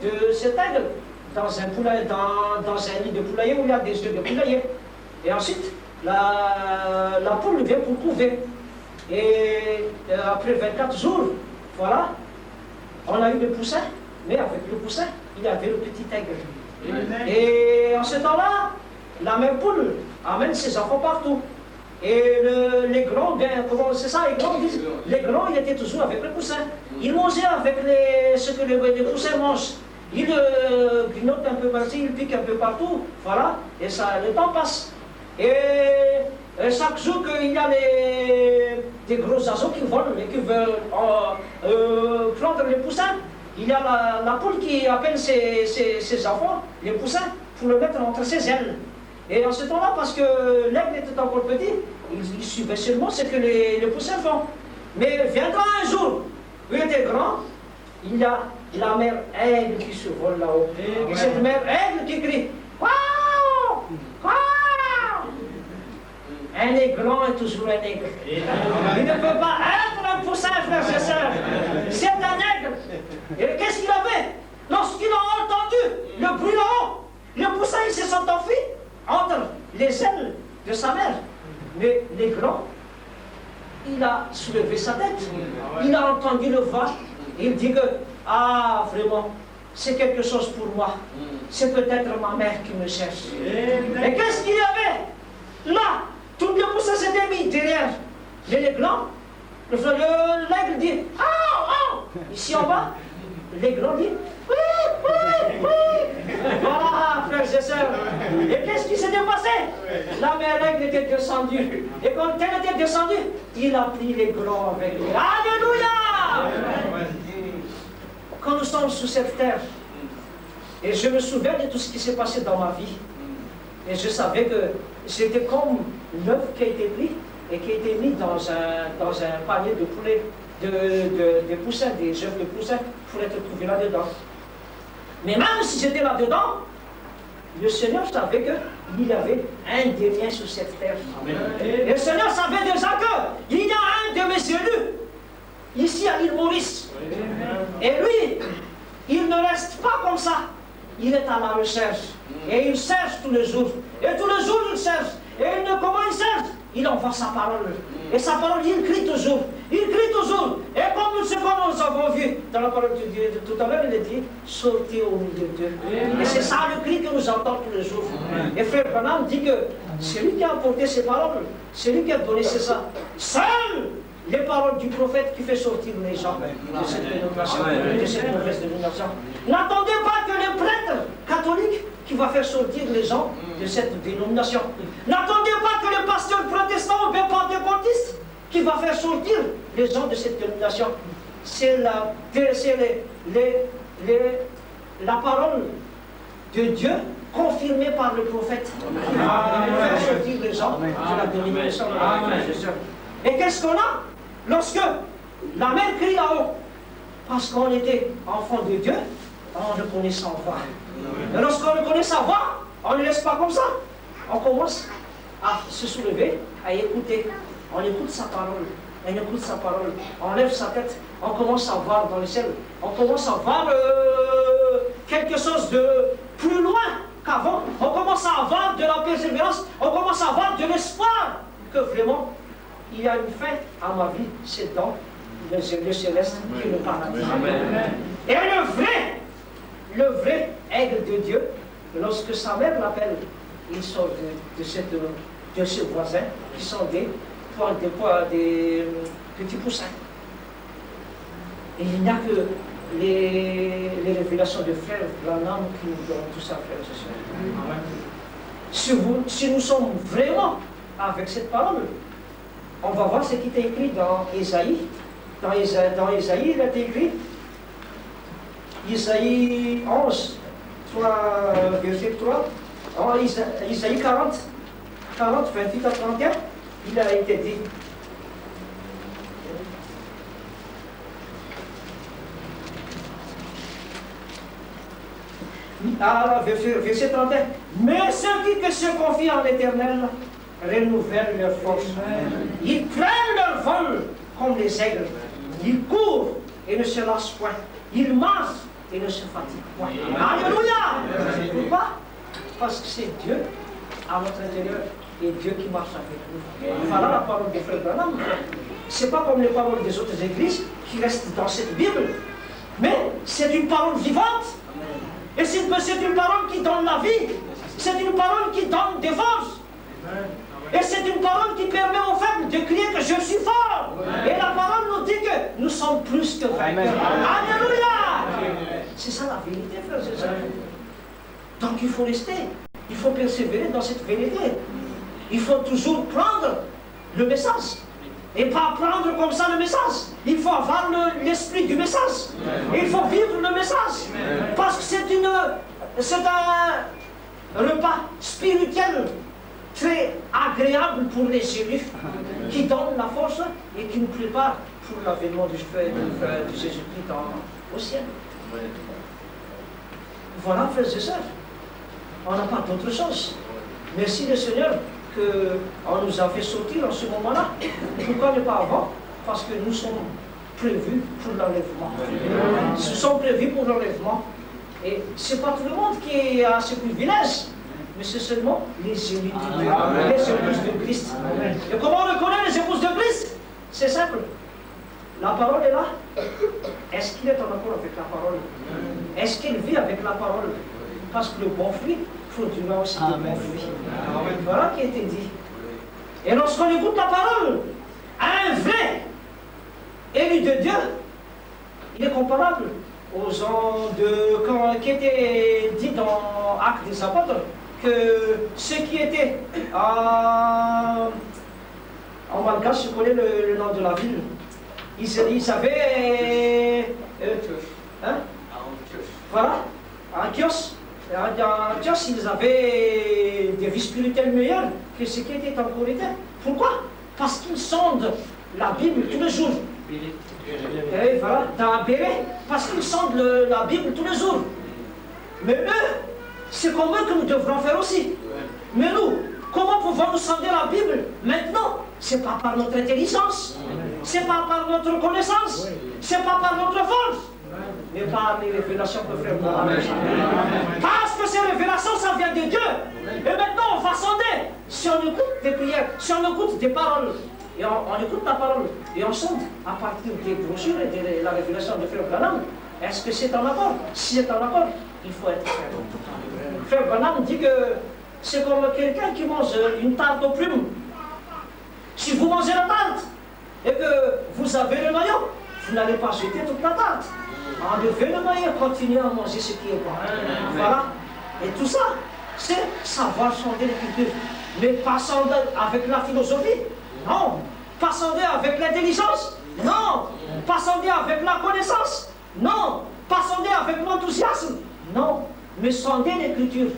de cet aigle dans un nid de poulailler où il y a des œufs de poulailler. Et ensuite, la poule vient pour couver. Et après 24 jours, voilà, on a eu le poussin, mais avec le poussin, il y avait le petit aigle. Et en ce temps-là, la même poule amène ses enfants partout. Et les grands, comment c'est ça, les grands, ils étaient toujours avec le poussin. Ils mangeaient avec ce que les poussins mangent. Ils grignotent un peu partout, ils piquent un peu partout, voilà, et ça, le temps passe. Et chaque jour qu'il y a des gros oiseaux qui volent et qui veulent prendre les poussins, il y a la poule qui appelle ses enfants, les poussins, pour le mettre entre ses ailes. Et en ce temps-là, parce que l'aigle était encore petit, il suivait seulement ce que les poussins font. Mais viendra un jour où il était grand, il y a la mère aigle qui se vole là-haut. Et cette mère aigle qui crie « Waouh! Waouh !» Un aiglon est toujours un aigle. Il ne peut pas être un poussin, frères et sœurs. C'est un aigle. Et qu'est-ce qu'il avait? Lorsqu'il a entendu le bruit là-haut, le poussin il se sont enfui entre les ailes de sa mère. Mais l'aiglon, il a soulevé sa tête. Il a entendu le vent. Il dit que, ah, vraiment, c'est quelque chose pour moi. C'est peut-être ma mère qui me cherche. Et qu'est-ce qu'il y avait là? Tout le poussins s'était mis derrière l'aiglon. L'aigle dit, ah, ah. Ici en bas, l'aiglon dit, oui, oui, oui. Voilà, frères et sœurs. Et qu'est-ce qui s'était passé? La mère aigle était descendue. Et quand elle était descendue, il a pris l'aiglon avec lui. Alléluia! Quand nous sommes sous cette terre, et je me souviens de tout ce qui s'est passé dans ma vie, et je savais que c'était comme l'œuf qui a été pris et qui a été mis dans un panier de poulet, de poussins, des œufs de poussins, pour être trouvé là-dedans. Mais même si j'étais là-dedans, le Seigneur savait qu'il y avait un des miens sur cette terre. Et le Seigneur savait déjà qu'il y a un de mes élus, ici à l'île Maurice. Et lui, il ne reste pas comme ça. Il est à la recherche. Et il cherche tous les jours. Et tous les jours, il cherche. Et comment il cherche? Il envoie sa parole. Et sa parole, il crie toujours. Il crie toujours. Et comme ce que nous avons vu dans la parole de Dieu tout à l'heure, il a dit, sortez au milieu d'eux. Et c'est ça le cri que nous entendons tous les jours. Et Frère Branham dit que c'est lui qui a apporté ces paroles. C'est lui qui a donné ça. Seul les paroles du prophète qui fait sortir les gens de cette dénomination, de cette mauvaise dénomination. N'attendez pas que les prêtres catholiques qui va faire sortir les gens de cette dénomination. N'attendez pas que le pasteur protestant ou bien pentecôtiste qui va faire sortir les gens de cette dénomination. C'est la parole de Dieu confirmée par le prophète qui va faire sortir les gens de la dénomination. Et qu'est-ce qu'on a lorsque la mère crie là-haut? Parce qu'on était enfant de Dieu, on le connaît sans voix. Et lorsqu'on le connaît sans voix, on ne laisse pas comme ça. On commence à se soulever, à écouter. On écoute sa parole. On écoute sa parole. On lève sa tête. On commence à voir dans le ciel. On commence à voir quelque chose de plus loin qu'avant. On commence à avoir de la persévérance. On commence à avoir de l'espoir que vraiment il y a une fin à ma vie. C'est dans le céleste qui me parle. Et le vrai aigle de Dieu, lorsque sa mère l'appelle, il sort de ce voisin qui sont des petits poussins. Et il n'y a que les révélations de Frère Branham qui nous donnent tout ça, frères et sœurs. Si nous sommes vraiment avec cette parole, on va voir ce qui est écrit dans Ésaïe. Dans Ésaïe, il est écrit, Isaïe 11, verset 3, Isaïe 40, 28 à 31, il a été dit. Alors, verset 31, mais ceux qui se confient en l'Éternel renouvellent leur force. Ils prennent leur vol comme les aigles. Ils courent et ne se lassent point. Ils marchent et ne se fatiguent point. Alléluia! Pourquoi? Parce que c'est Dieu à notre intérieur et Dieu qui marche avec nous. Voilà la parole de Frère Branham. Ce n'est pas comme les paroles des autres églises qui restent dans cette Bible, mais c'est une parole vivante. Et c'est une parole qui donne la vie. C'est une parole qui donne des forces. Et c'est une parole qui permet aux faibles de crier que je suis fort. Et la parole nous dit que nous sommes plus que vainqueurs. Alléluia! C'est ça la vérité, frères et sœurs. Donc il faut rester. Il faut persévérer dans cette vérité. il faut toujours prendre le message. Et pas prendre comme ça le message. Il faut avoir l'esprit du message. Il faut vivre le message. Parce que c'est un repas spirituel très agréable pour les élus, qui donne la force et qui nous prépare pour l'avènement du Jésus-Christ au ciel. Voilà, frères et sœurs. On n'a pas d'autre chose. Merci le Seigneur qu'on nous a fait sortir en ce moment-là. Pourquoi ne pas avant? Parce que nous sommes prévus pour l'enlèvement. Nous sommes prévus pour l'enlèvement. Et ce n'est pas tout le monde qui a ce privilège, mais c'est seulement les élus de Dieu, les épouses de Christ. Et comment on reconnaît les épouses de Christ? C'est simple. La parole est là. Est-ce qu'il est en accord avec la parole? Est-ce qu'il vit avec la parole? Parce que le bon fruit produira aussi le bon fruit. Voilà qui a été dit. Et lorsqu'on écoute la parole, un vrai élu de Dieu, il est comparable aux gens qui était dit dans Actes des Apôtres, que ceux qui étaient en malgache, je connais le nom de la ville, ils avaient voilà, en kiosque. En kiosque, ils avaient des vies spirituelles meilleures que ceux qui étaient en Corinthe. Pourquoi? Parce qu'ils sondent la Bible tous les jours. Et voilà, dans Béret, parce qu'ils sondent la Bible tous les jours. Mais eux, c'est comme eux que nous devrons faire aussi. Mais nous, comment pouvons-nous sonder la Bible maintenant? C'est pas par notre intelligence, c'est pas par notre connaissance, c'est pas par notre force, mais par les révélations que frère Branham. Parce que ces révélations, ça vient de Dieu. Et maintenant, on va sonder. Si on écoute des prières, si on écoute des paroles, et on écoute la parole, et on sonde à partir des brochures et de la révélation de frère Branham, est-ce que c'est en accord? Si c'est en accord, il faut être frère. Frère Branham dit que c'est comme quelqu'un qui mange une tarte aux plumes. Si vous mangez la tarte et que vous avez le noyau, vous n'allez pas jeter toute la tarte. Enlevez le noyau, continuez à manger ce qui est bon. Voilà. Et tout ça, c'est savoir sonder l'écriture. Mais pas sonder avec la philosophie. Non. Pas sonder avec l'intelligence. Non. Pas sonder avec la connaissance. Non. Pas sonder avec l'enthousiasme. Non. Mais sonder l'écriture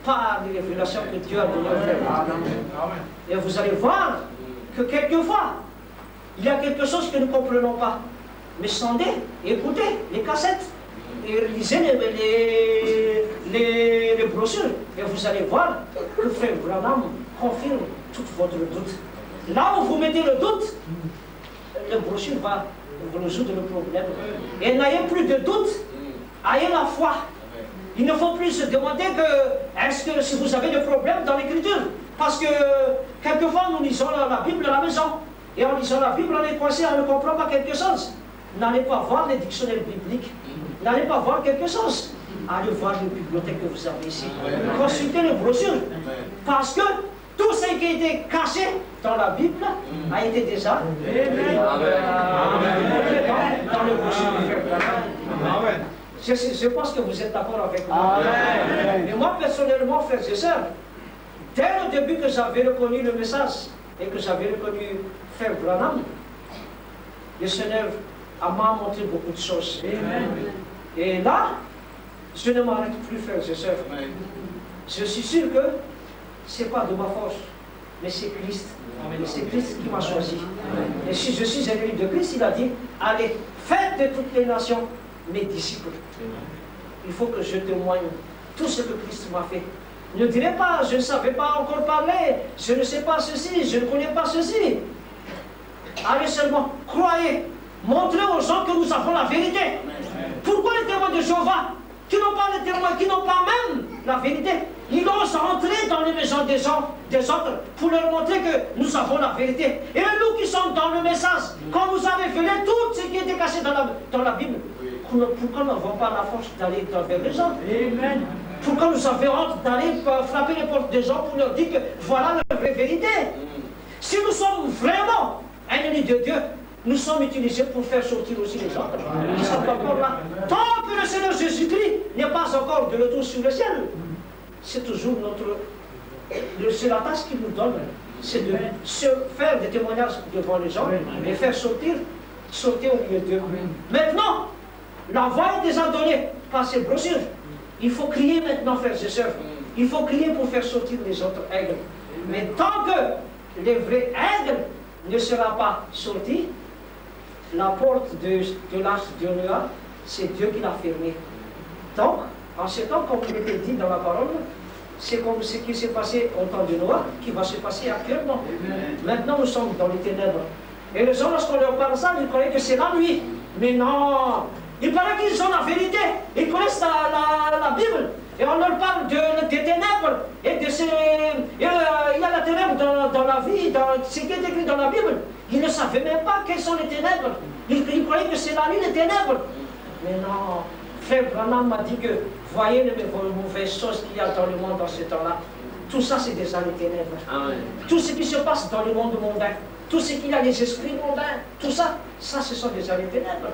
par les révélations que Dieu a données au frère. Et vous allez voir que quelquefois, il y a quelque chose que nous ne comprenons pas. Mais sondez, écoutez les cassettes, et lisez les brochures, et vous allez voir que frère Branham confirme tout votre doute. Là où vous mettez le doute, la brochure va vous résoudre le problème. Et n'ayez plus de doute, ayez la foi. Il ne faut plus se demander est-ce que si vous avez des problèmes dans l'écriture, parce que quelquefois nous lisons la Bible à la maison, et en lisant la Bible on est coincé, on ne comprend pas quelque chose. N'allez pas voir les dictionnaires bibliques, n'allez pas voir quelque chose. Allez voir les bibliothèques que vous avez ici. Consultez les brochures, parce que tout ce qui a été caché dans la Bible a été déjà dans les brochures du frère Branham. Je pense que vous êtes d'accord avec moi. Et moi, personnellement, frères et sœurs, dès le début que j'avais reconnu le message et que j'avais reconnu frère Branham, le Seigneur m'a montré beaucoup de choses. Et là, je ne m'arrête plus, frères et sœurs. Je suis sûr que ce n'est pas de ma force, mais c'est Christ. C'est Christ qui m'a choisi. Et si je suis un élu de Christ, il a dit, allez, faites de toutes les nations mes disciples. Il faut que je témoigne tout ce que Christ m'a fait. Ne direz pas, je ne savais pas encore parler, je ne sais pas ceci, je ne connais pas ceci. Allez seulement, croyez, montrez aux gens que nous avons la vérité. Pourquoi les témoins de Jéhovah, qui n'ont pas les témoins, qui n'ont pas même la vérité, ils osent entrer dans les maisons des gens, des autres, pour leur montrer que nous avons la vérité. Et nous qui sommes dans le message, quand nous avons révélé tout ce qui était caché dans la Bible, pourquoi nous n'avons pas la force d'aller vers les gens? Amen. Pourquoi nous avons honte d'aller frapper les portes des gens pour leur dire que voilà la vraie vérité? Si nous sommes vraiment un ennemi de Dieu, nous sommes utilisés pour faire sortir aussi les gens qui sont encore là. Tant que le Seigneur Jésus-Christ n'est pas encore de retour sur le ciel, c'est toujours c'est la tâche qu'il nous donne, c'est de se faire des témoignages devant les gens et faire sortir au milieu d'eux. Maintenant, la voix est déjà donnée par ces brochures. Il faut crier maintenant, frères et sœurs. Il faut crier pour faire sortir les autres aigles. Mais tant que les vrais aigles ne seront pas sortis, la porte de l'arche de Noé, c'est Dieu qui l'a fermée. Donc, en ce temps, comme il était dit dans la parole, c'est comme ce qui s'est passé au temps de Noé, qui va se passer actuellement. Maintenant, nous sommes dans les ténèbres. Et les gens, lorsqu'on leur parle ça, ils croyaient que c'est la nuit. Mais non! Il paraît qu'ils ont la vérité. Ils connaissent la Bible. Et on leur parle des ténèbres. Et il y a la ténèbre dans la vie, dans ce qui est écrit dans la Bible. Ils ne savaient même pas quelles sont les ténèbres. Ils croyaient que c'est la nuit, les ténèbres. Mais non. Frère Branham m'a dit que voyez les mauvaises choses qu'il y a dans le monde dans ce temps-là. Tout ça, c'est déjà les ténèbres. Amen. Tout ce qui se passe dans le monde mondain, tout ce qu'il y a, les esprits mondains, tout ça, ce sont déjà les ténèbres.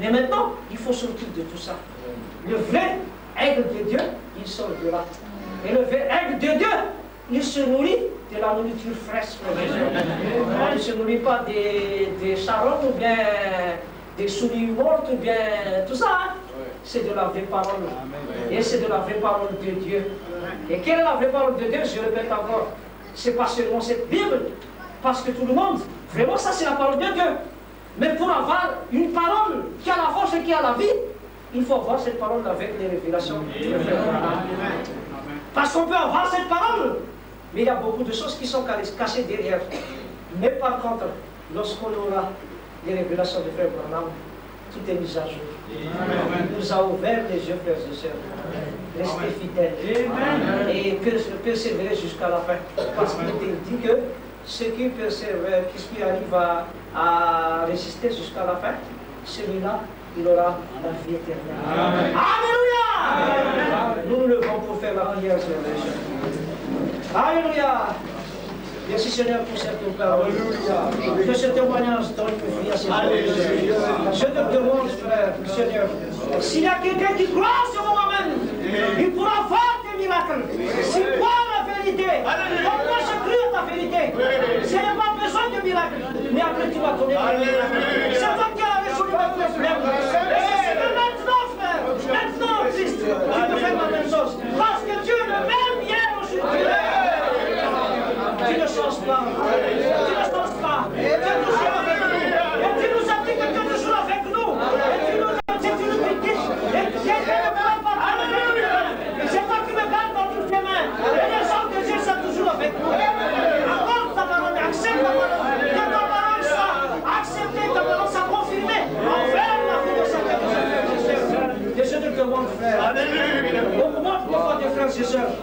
Mais maintenant, il faut sortir de tout ça. Le vrai aigle de Dieu, il sort de là. Et le vrai aigle de Dieu, il se nourrit de la nourriture fraîche. Il ne se nourrit pas des charognes ou bien des souris mortes ou bien tout ça. Hein? C'est de la vraie parole. Et c'est de la vraie parole de Dieu. Et quelle est la vraie parole de Dieu? Je répète encore. C'est pas seulement cette Bible. Parce que tout le monde, vraiment ça c'est la parole de Dieu. Mais pour avoir une parole qui a la force et qui a la vie, il faut avoir cette parole avec les révélations. Parce qu'on peut avoir cette parole, mais il y a beaucoup de choses qui sont cachées derrière. Mais par contre, lorsqu'on aura les révélations de Frère Branham, tout est mis à jour. Il nous a ouvert les yeux, frères et sœurs. Restez fidèles. Et persévérer jusqu'à la fin. Parce qu'il était dit que ceux qui persévèrent, qui arrivent à résister jusqu'à la fin, celui-là, il aura la vie éternelle. Amen. Alléluia! Nous nous levons pour faire la prière, Seigneur. Alléluia! Merci Seigneur pour cette parole. Que ce témoignage donne vie à ces gens. Je te demande, frère, Seigneur, s'il y a quelqu'un qui croit sur moi-même, il pourra voir des miracles. S'il croit la vérité, comme moi je crie à ta vérité, je n'ai pas besoin de miracles, mais après tu vas donner des miracles. C'est toi qui as résolu mes problèmes. Et c'est que maintenant, frère, maintenant, Christ, tu peux faire la même chose. Parce que Dieu est le même hier, aujourd'hui. Tu ne changes pas. Tu ne changes pas. Tu es toujours avec nous. Et tu nous as dit que tu es toujours avec nous. Et tu nous as dit que tu nous dis. Et tu ne peux pas parler. C'est toi qui me gardes dans toutes tes mains. Et les gens de Dieu sont toujours avec nous. Accorde ta parole, accepte ta parole. Que ta parole soit acceptée, ta parole soit confirmée envers la vie de chacun de ses frères et sœurs. Et je te demande, frère, augmente les foi des frères et sœurs.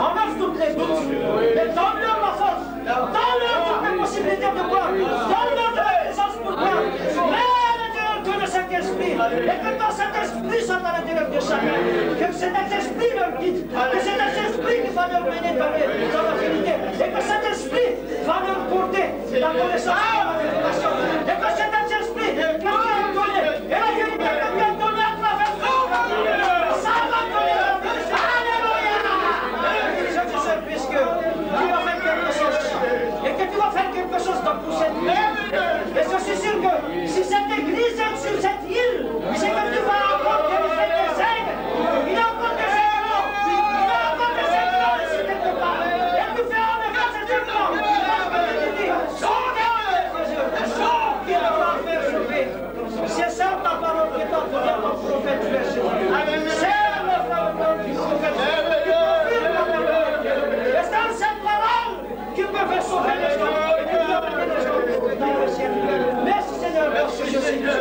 Enlève toutes les doutes. Et donne-leur la force. Donne-leur toutes les possibilités de croire. Donne-leur de la présence pour croire. Mets à l'intérieur de le Saint-Esprit. Et que ton Saint-Esprit soit à l'intérieur de chacun. Que cet esprit leur guide. Que cet esprit qui va leur mener dans la vérité. Et que cet esprit va leur porter la connaissance de la révélation. Et que cet esprit qui vient donner. Et la vérité qui vient donner à travers nous. Ça va donner la vie. Alléluia. Je te sais puisque tu vas faire quelque chose. Et que tu vas faire quelque chose dans toute cette vie. Et je suis sûr que si cette église est sur cette île, c'est que tu vas encore délivrer des aigles. Il y a encore des aigles. Il y a encore des aigles ici quelque part. Et tu fais enlever ces aigles. Parce que tu dis, sors qui va faire sauver. C'est ça ta parole qui t'a donné ton prophète, frère. C'est le frère du prophète. Et c'est cette parole qui peut faire sauver les gens. Et qui peut amener les gens dans le ciel. Merci Seigneur, parce que je sais que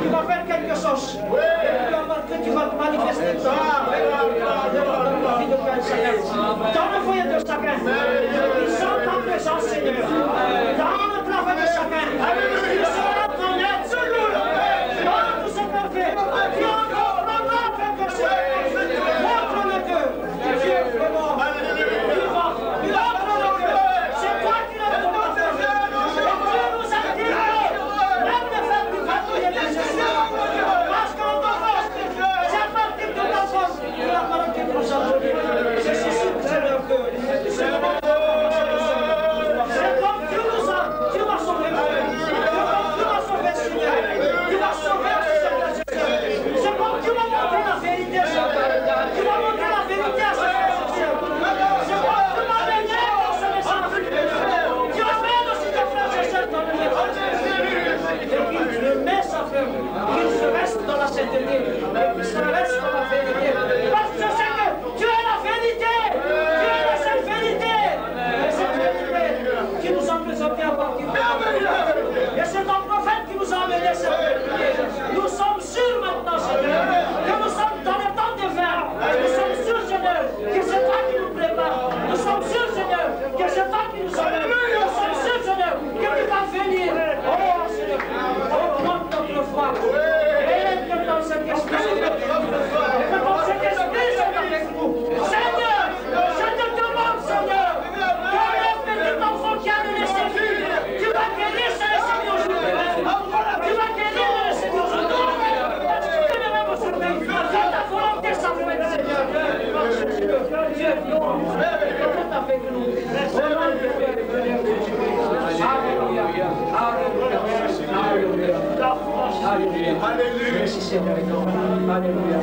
tu vas faire quelque chose. Et que tu vas te manifester dans la vie de chacun. Dans le foyer de chacun. Ils sont en présence, Seigneur. Dans le travail de chacun. Ils seront en aide. Dans tout ce qu'on fait. Tu encore quelque chose. Montre le Dieu. Dieu est vraiment. Il offre le Dieu. C'est toi qui le dois faire. Et Dieu nous a dit même de faire du bateau et des gestions. Parce qu'on doit faire. C'est à partir de ta force. La parole que nous a donnée. Je suis sûr, Seigneur, que Seigneur. Alléluia.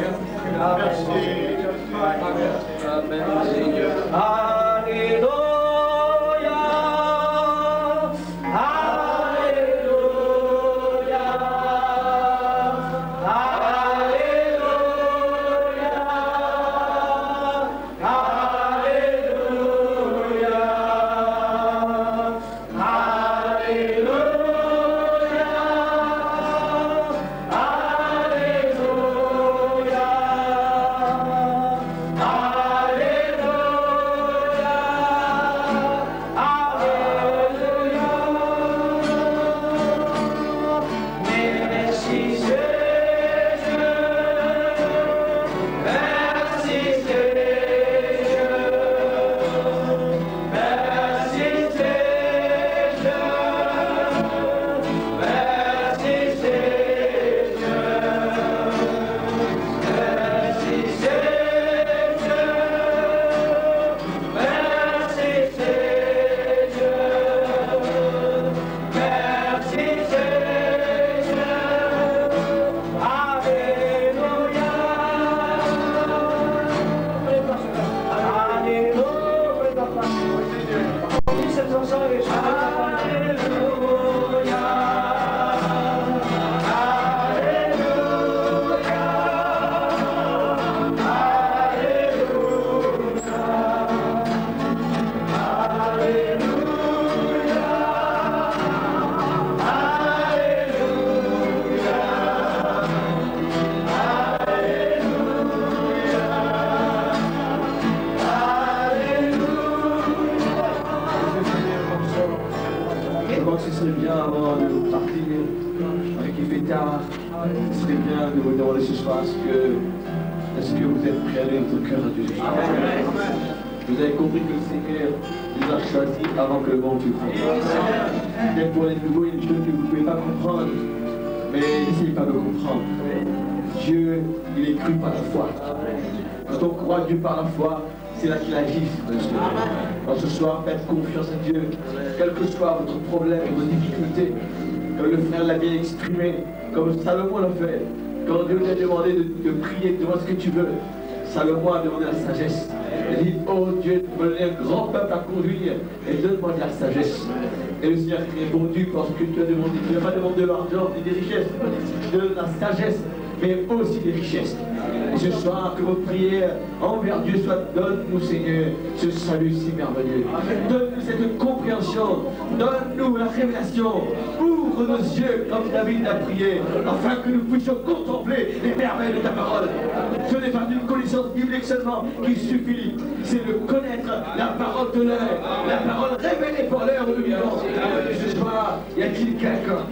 Amen. Alléluia. Est-ce que vous êtes prêts à donner votre cœur à Dieu? Vous avez compris que le Seigneur nous a choisis avant que le monde fût fait. Peut-être pour les nouveaux, il y a des choses que vous ne pouvez pas comprendre, mais n'essayez pas de comprendre. Dieu, il est cru par la foi. Quand on croit Dieu par la foi, c'est là qu'il agit. Donc ce soir, faites confiance à Dieu, quel que soit votre problème et vos difficultés, comme le frère l'a bien exprimé, comme Salomon l'a fait. Quand Dieu lui a demandé de prier, demande ce que tu veux, Salomon a demandé la sagesse. Il dit, oh Dieu, tu m'as donné un grand peuple à conduire et donne-moi de la sagesse. Et le Seigneur a répondu parce que tu as demandé, tu n'as pas demandé de l'argent ni des richesses, tu donnes la sagesse, mais aussi des richesses. Et ce soir, que votre prière envers Dieu soit, donne-nous Seigneur ce salut si merveilleux. Donne-nous cette compréhension, donne-nous la révélation, ouvre nos yeux comme David a prié, afin que nous puissions contempler les merveilles de ta parole. Ce n'est pas une connaissance biblique seulement qui suffit, c'est de connaître la parole de l'air, la parole révélée par l'air de vivant. Ce soir, y a-t-il quelqu'un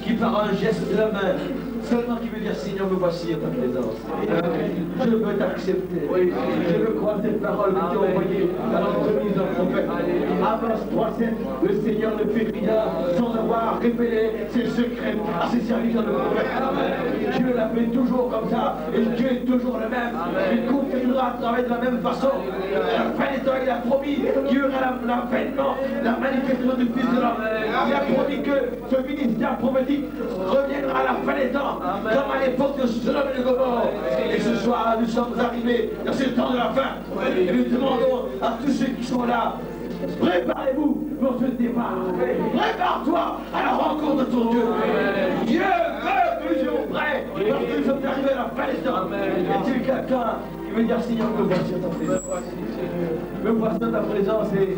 qui par un geste de la main, seulement qui veut dire Seigneur, me voici à ta présence. Je veux t'accepter. Je veux croire cette parole que tu as envoyée à l'entremise d'un prophète. Amos 3:7, le Seigneur ne fait rien sans avoir révélé ses secrets à ses serviteurs de prophète. Dieu l'a fait toujours comme ça, et Dieu est toujours le même. Il continuera à travailler de la même façon. À la fin des temps, il a promis qu'il y aura l'avènement, la manifestation du Fils de l'homme. Il a promis que ce ministère prophétique reviendra à la fin des temps. Comme à l'époque de Sodome et de Gomorrhe. Et ce soir, nous sommes arrivés dans ce temps de la fin. Et nous demandons à tous ceux qui sont là, préparez-vous pour ce départ. Prépare-toi à la rencontre de ton Dieu. Dieu veut que nous soyons prêts parce que nous sommes arrivés à la fin des temps. Est-il quelqu'un qui veut dire Seigneur, me voici à ta présence? Me voici à ta présence et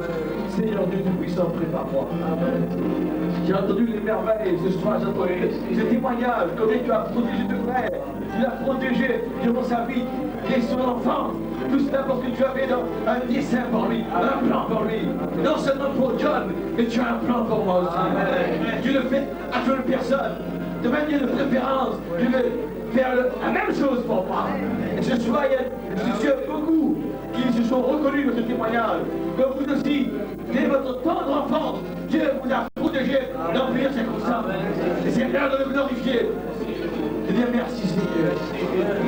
Seigneur Dieu Tout-Puissant, prépare-moi. J'ai entendu les merveilles ce soir, j'ai entendu ce témoignage, combien tu as protégé ton frère, tu l'as protégé durant sa vie et son enfance. Tout cela parce que tu avais un dessein pour lui, un plan pour lui. Non seulement pour John, mais tu as un plan pour moi aussi. Tu le fais à toute personne. De manière de préférence, tu veux faire la même chose pour moi. Et ce soir, je suis beaucoup qui se sont reconnus dans ce témoignage. Que vous aussi, dès votre tendre enfance, Dieu vous a protégé dans plusieurs circonstances. Et c'est l'heure de le glorifier. Je dis merci Seigneur.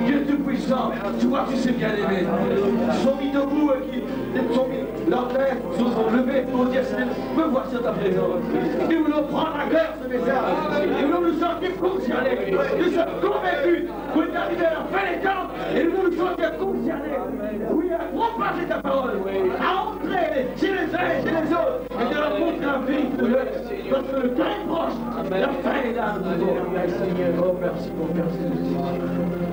Dieu Tout-Puissant, tu vois que tu sais bien aimer. Ils sont mis debout, ils sont mis leurs têtes se sont levées pour dire Seigneur, me voici ta présence. Et nous voulons prendre à cœur ce message. Et nous nous sentir concernés. Nous sommes convaincus qu'on est arrivé à la fin des temps et nous nous sentir concernés. Oui, à propager ta parole, à entrer chez les uns et chez les autres et de leur montrer un pays pour eux. Parce que le temps est proche, la fin est là. Seigneur, oh merci, mon Père.